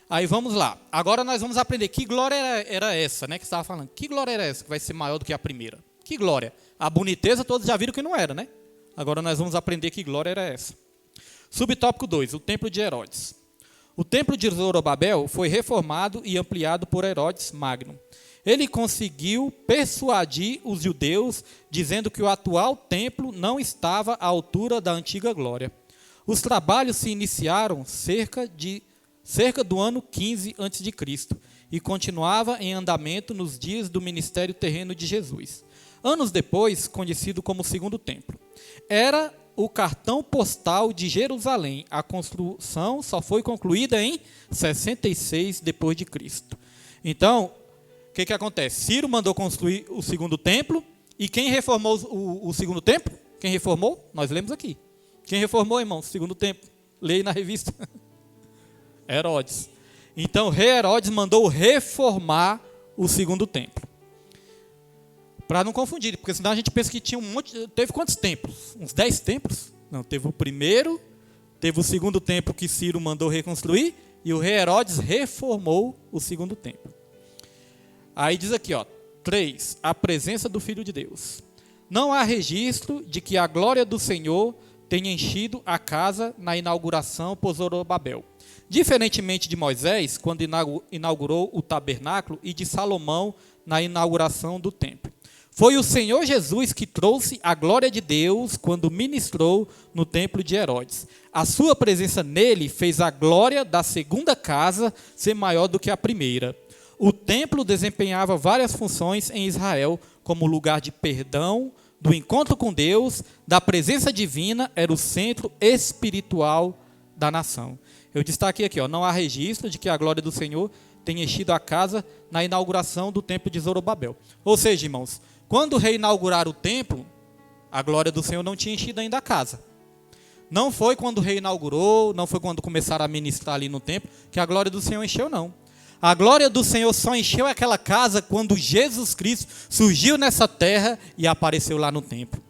Aí vamos lá. Agora nós vamos aprender que glória era essa, né? Que você estava falando. Que glória era essa que vai ser maior do que a primeira? Que glória? A boniteza todos já viram que não era, né? Agora nós vamos aprender que glória era essa. Subtópico 2, o templo de Herodes. O templo de Zorobabel foi reformado e ampliado por Herodes Magno. Ele conseguiu persuadir os judeus, dizendo que o atual templo não estava à altura da antiga glória. Os trabalhos se iniciaram cerca do ano 15 a.C. e continuava em andamento nos dias do ministério terreno de Jesus. Anos depois, conhecido como Segundo Templo. Era o cartão postal de Jerusalém. A construção só foi concluída em 66 depois de Cristo. Então, o que acontece? Ciro mandou construir o Segundo Templo, e quem reformou o Segundo Templo? Quem reformou? Nós lemos aqui. Quem reformou, irmão, o Segundo Templo? Leia na revista. Herodes. Então, o rei Herodes mandou reformar o Segundo Templo. Para não confundir, porque senão a gente pensa que tinha um monte. Teve quantos templos? Uns 10 templos? Não, teve o primeiro, teve o Segundo Templo que Ciro mandou reconstruir, e o rei Herodes reformou o Segundo Templo. Aí diz aqui, 3, a presença do Filho de Deus. Não há registro de que a glória do Senhor tenha enchido a casa na inauguração por Zorobabel. Diferentemente de Moisés, quando inaugurou o tabernáculo, e de Salomão na inauguração do templo. Foi o Senhor Jesus que trouxe a glória de Deus quando ministrou no templo de Herodes. A sua presença nele fez a glória da segunda casa ser maior do que a primeira. O templo desempenhava várias funções em Israel, como lugar de perdão, do encontro com Deus, da presença divina, era o centro espiritual da nação. Eu destaquei aqui, não há registro de que a glória do Senhor tenha enchido a casa na inauguração do templo de Zorobabel. Ou seja, irmãos, quando reinauguraram o templo, a glória do Senhor não tinha enchido ainda a casa. Não foi quando reinaugurou, não foi quando começaram a ministrar ali no templo, que a glória do Senhor encheu, não. A glória do Senhor só encheu aquela casa quando Jesus Cristo surgiu nessa terra e apareceu lá no templo.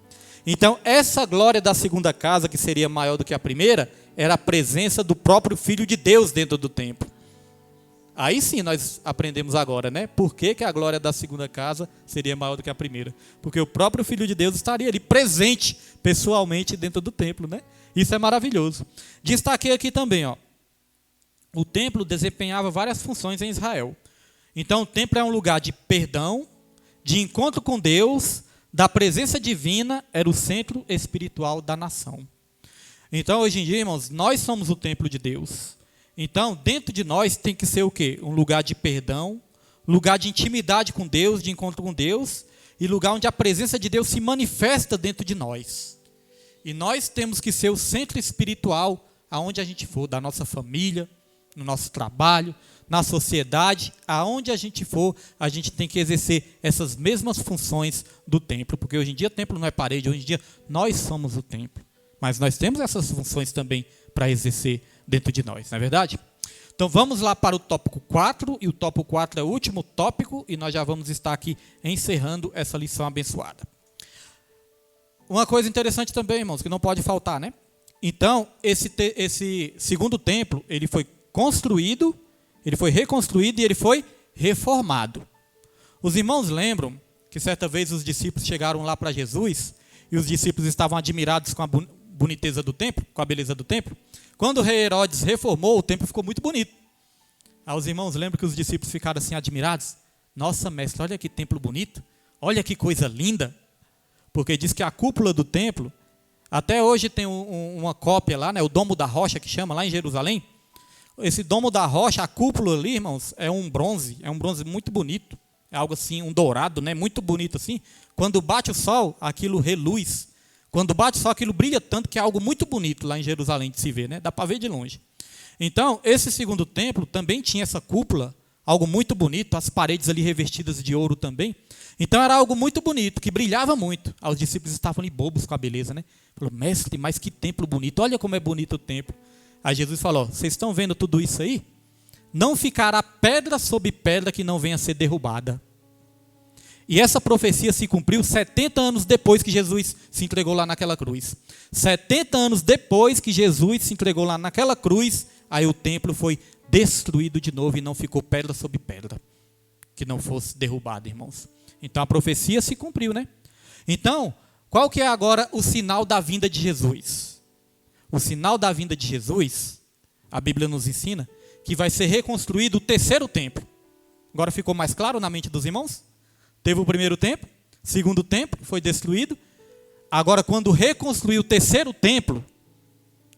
Então, essa glória da segunda casa, que seria maior do que a primeira, era a presença do próprio Filho de Deus dentro do templo. Aí sim nós aprendemos agora, né? Por que a glória da segunda casa seria maior do que a primeira? Porque o próprio Filho de Deus estaria ali presente pessoalmente dentro do templo, né? Isso é maravilhoso. Destaquei aqui também, o templo desempenhava várias funções em Israel. Então, o templo é um lugar de perdão, de encontro com Deus, da presença divina, era o centro espiritual da nação. Então, hoje em dia, irmãos, nós somos o templo de Deus. Então, dentro de nós tem que ser o quê? Um lugar de perdão, lugar de intimidade com Deus, de encontro com Deus, e lugar onde a presença de Deus se manifesta dentro de nós. E nós temos que ser o centro espiritual aonde a gente for, da nossa família, no nosso trabalho, na sociedade, aonde a gente for, a gente tem que exercer essas mesmas funções do templo, porque hoje em dia o templo não é parede, hoje em dia nós somos o templo. Mas nós temos essas funções também para exercer dentro de nós, não é verdade? Então vamos lá para o tópico 4, e o tópico 4 é o último tópico, e nós já vamos estar aqui encerrando essa lição abençoada. Uma coisa interessante também, irmãos, que não pode faltar, né? Então, esse segundo templo, ele foi construído, ele foi reconstruído e ele foi reformado. Os irmãos lembram que certa vez os discípulos chegaram lá para Jesus e os discípulos estavam admirados com a boniteza do templo, com a beleza do templo. Quando o rei Herodes reformou, o templo ficou muito bonito. Aí os irmãos lembram que os discípulos ficaram assim admirados. Nossa, mestre, olha que templo bonito, olha que coisa linda. Porque diz que a cúpula do templo, até hoje tem uma cópia lá, né, o Domo da Rocha, que chama, lá em Jerusalém. Esse Domo da Rocha, a cúpula ali, irmãos, é um bronze muito bonito. É algo assim, um dourado, né, muito bonito assim. Quando bate o sol, aquilo reluz. Quando bate o sol, aquilo brilha tanto que é algo muito bonito lá em Jerusalém de se ver, né? Dá para ver de longe. Então, esse segundo templo também tinha essa cúpula, algo muito bonito, as paredes ali revestidas de ouro também. Então, era algo muito bonito, que brilhava muito. Aí os discípulos estavam ali bobos com a beleza, né? Falou, mestre, mas que templo bonito, olha como é bonito o templo. Aí Jesus falou, vocês estão vendo tudo isso aí? não ficará pedra sobre pedra que não venha a ser derrubada. E essa profecia se cumpriu 70 anos depois que Jesus se entregou lá naquela cruz. 70 anos depois que Jesus se entregou lá naquela cruz, aí o templo foi destruído de novo e não ficou pedra sobre pedra que não fosse derrubada, irmãos. Então a profecia se cumpriu, né? Então, qual que é agora o sinal da vinda de Jesus? O sinal da vinda de Jesus, a Bíblia nos ensina, que vai ser reconstruído o terceiro templo. Agora ficou mais claro na mente dos irmãos? Teve o primeiro templo, segundo templo, foi destruído. Agora, quando reconstruir o terceiro templo,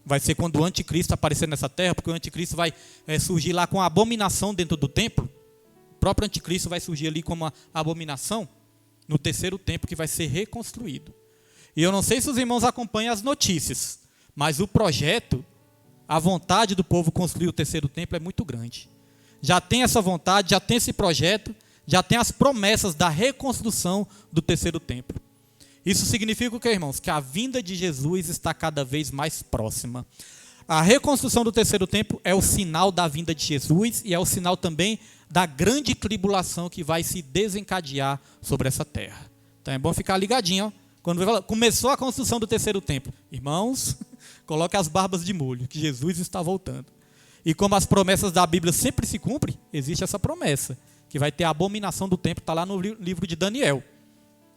vai ser quando o anticristo aparecer nessa terra, porque o anticristo vai surgir lá com a abominação dentro do templo. O próprio anticristo vai surgir ali como uma abominação no terceiro templo que vai ser reconstruído. E eu não sei se os irmãos acompanham as notícias, mas o projeto, a vontade do povo construir o terceiro templo é muito grande. Já tem essa vontade, já tem esse projeto, já tem as promessas da reconstrução do terceiro templo. Isso significa o que, irmãos? Que a vinda de Jesus está cada vez mais próxima. A reconstrução do terceiro templo é o sinal da vinda de Jesus e é o sinal também da grande tribulação que vai se desencadear sobre essa terra. Então é bom ficar ligadinho, ó. Quando começou a construção do terceiro templo, irmãos, coloque as barbas de molho, que Jesus está voltando. E como as promessas da Bíblia sempre se cumprem, existe essa promessa, que vai ter a abominação do templo, está lá no livro de Daniel.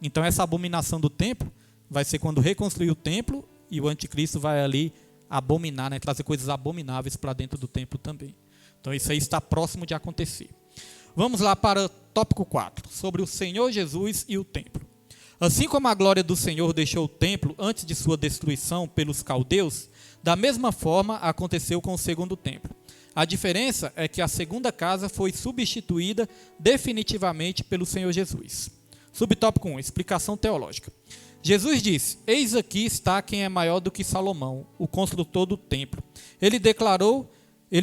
Então essa abominação do templo vai ser quando reconstruir o templo e o anticristo vai ali abominar, né, trazer coisas abomináveis para dentro do templo também. Então isso aí está próximo de acontecer. Vamos lá para o tópico 4, sobre o Senhor Jesus e o templo. Assim como a glória do Senhor deixou o templo antes de sua destruição pelos caldeus, da mesma forma aconteceu com o segundo templo. A diferença é que a segunda casa foi substituída definitivamente pelo Senhor Jesus. Subtópico 1, explicação teológica. Jesus disse: eis aqui está quem é maior do que Salomão, o construtor do templo. Ele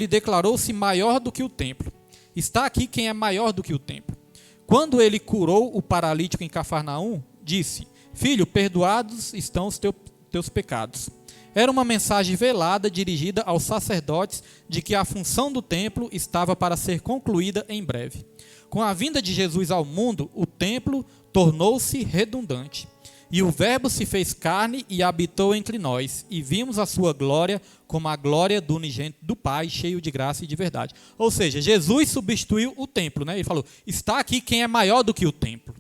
declarou-se maior do que o templo. Está aqui quem é maior do que o templo. Quando ele curou o paralítico em Cafarnaum, disse: filho, perdoados estão os teus pecados. Era uma mensagem velada dirigida aos sacerdotes de que a função do templo estava para ser concluída em breve. Com a vinda de Jesus ao mundo, o templo tornou-se redundante. E o Verbo se fez carne e habitou entre nós, e vimos a sua glória como a glória do unigênito do Pai, cheio de graça e de verdade. Ou seja, Jesus substituiu o templo, né? Ele falou: está aqui quem é maior do que o templo.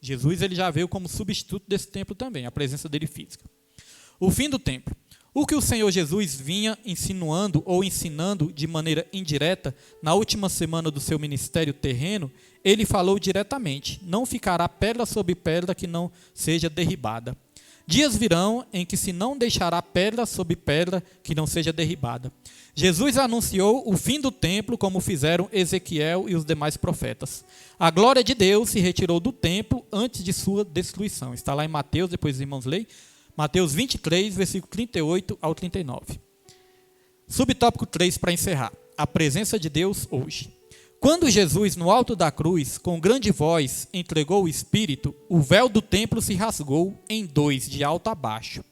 Jesus ele já veio como substituto desse templo também, a presença dele física. O fim do templo. O que o Senhor Jesus vinha insinuando ou ensinando de maneira indireta na última semana do seu ministério terreno, ele falou diretamente: não ficará pedra sobre pedra que não seja derribada. Dias virão em que se não deixará pedra sobre pedra que não seja derribada. Jesus anunciou o fim do templo como fizeram Ezequiel e os demais profetas. A glória de Deus se retirou do templo antes de sua destruição. Está lá em Mateus, depois os irmãos leem. Mateus 23, versículo 38 ao 39. Subtópico 3 para encerrar. A presença de Deus hoje. Quando Jesus, no alto da cruz, com grande voz, entregou o Espírito, o véu do templo se rasgou em dois, de alto a baixo.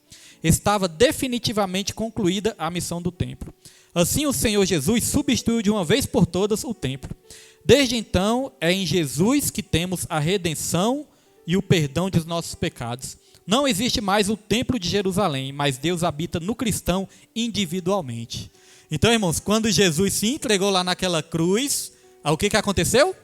Estava definitivamente concluída a missão do templo. Assim, o Senhor Jesus substituiu de uma vez por todas o templo. Desde então, é em Jesus que temos a redenção e o perdão dos nossos pecados. Não existe mais o templo de Jerusalém, mas Deus habita no cristão individualmente. Então, irmãos, quando Jesus se entregou lá naquela cruz, o que aconteceu?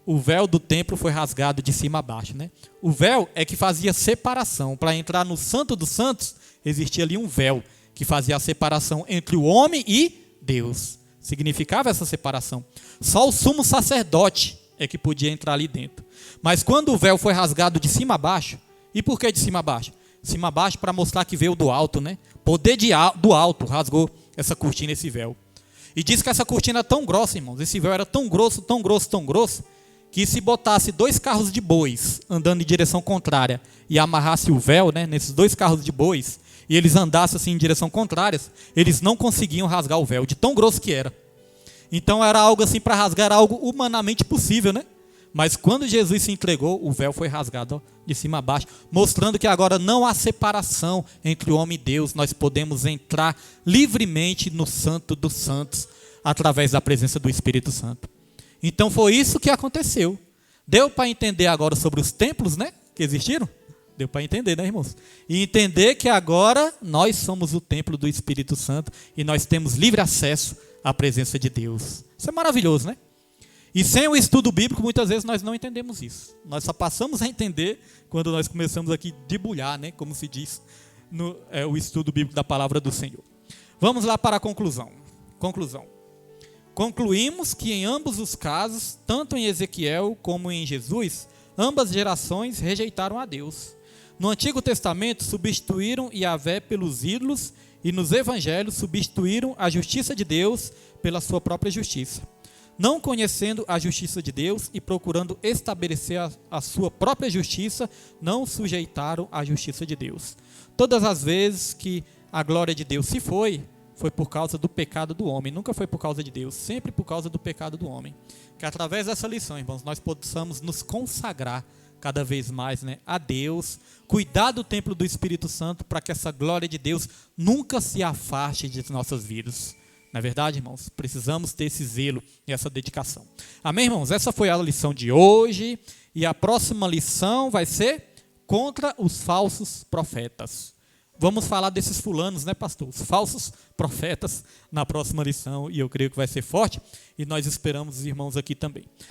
O véu do templo foi rasgado de cima a baixo, né? O véu é que fazia separação. Para entrar no Santo dos Santos, existia ali um véu que fazia a separação entre o homem e Deus. Significava essa separação. Só o sumo sacerdote é que podia entrar ali dentro. Mas quando o véu foi rasgado de cima a baixo, e por que de cima a baixo? De cima a baixo para mostrar que veio do alto, né? Poder do alto rasgou essa cortina, esse véu. E diz que essa cortina era tão grossa, irmãos, esse véu era tão grosso, tão grosso, tão grosso, que se botasse 2 carros de bois andando em direção contrária e amarrasse o véu, né, nesses 2 carros de bois, e eles andassem assim em direção contrárias, eles não conseguiam rasgar o véu, de tão grosso que era. Então era algo assim para rasgar, algo humanamente possível, né? Mas quando Jesus se entregou, o véu foi rasgado de cima a baixo, mostrando que agora não há separação entre o homem e Deus. Nós podemos entrar livremente no Santo dos Santos. através da presença do Espírito Santo. Então foi isso que aconteceu. Deu para entender agora sobre os templos, né, que existiram? Deu para entender, né, irmãos? E entender que agora nós somos o templo do Espírito Santo e nós temos livre acesso à presença de Deus. Isso é maravilhoso, né? E sem o estudo bíblico, muitas vezes nós não entendemos isso. Nós só passamos a entender quando nós começamos aqui a debulhar, né, como se diz, o estudo bíblico da palavra do Senhor. Vamos lá para a conclusão. Concluímos que em ambos os casos, tanto em Ezequiel como em Jesus, ambas gerações rejeitaram a Deus. No Antigo Testamento, substituíram Yahvé pelos ídolos e nos Evangelhos substituíram a justiça de Deus pela sua própria justiça. Não conhecendo a justiça de Deus e procurando estabelecer a sua própria justiça, não sujeitaram a justiça de Deus. Todas as vezes que a glória de Deus se foi por causa do pecado do homem, nunca foi por causa de Deus, sempre por causa do pecado do homem. Que através dessa lição, irmãos, nós possamos nos consagrar cada vez mais, né, a Deus, cuidar do templo do Espírito Santo para que essa glória de Deus nunca se afaste de nossas vidas. Não é verdade, irmãos? Precisamos ter esse zelo e essa dedicação. Amém, irmãos? Essa foi a lição de hoje e a próxima lição vai ser contra os falsos profetas. Vamos falar desses fulanos, né, pastor? Os falsos profetas na próxima lição, e eu creio que vai ser forte, e nós esperamos os irmãos aqui também.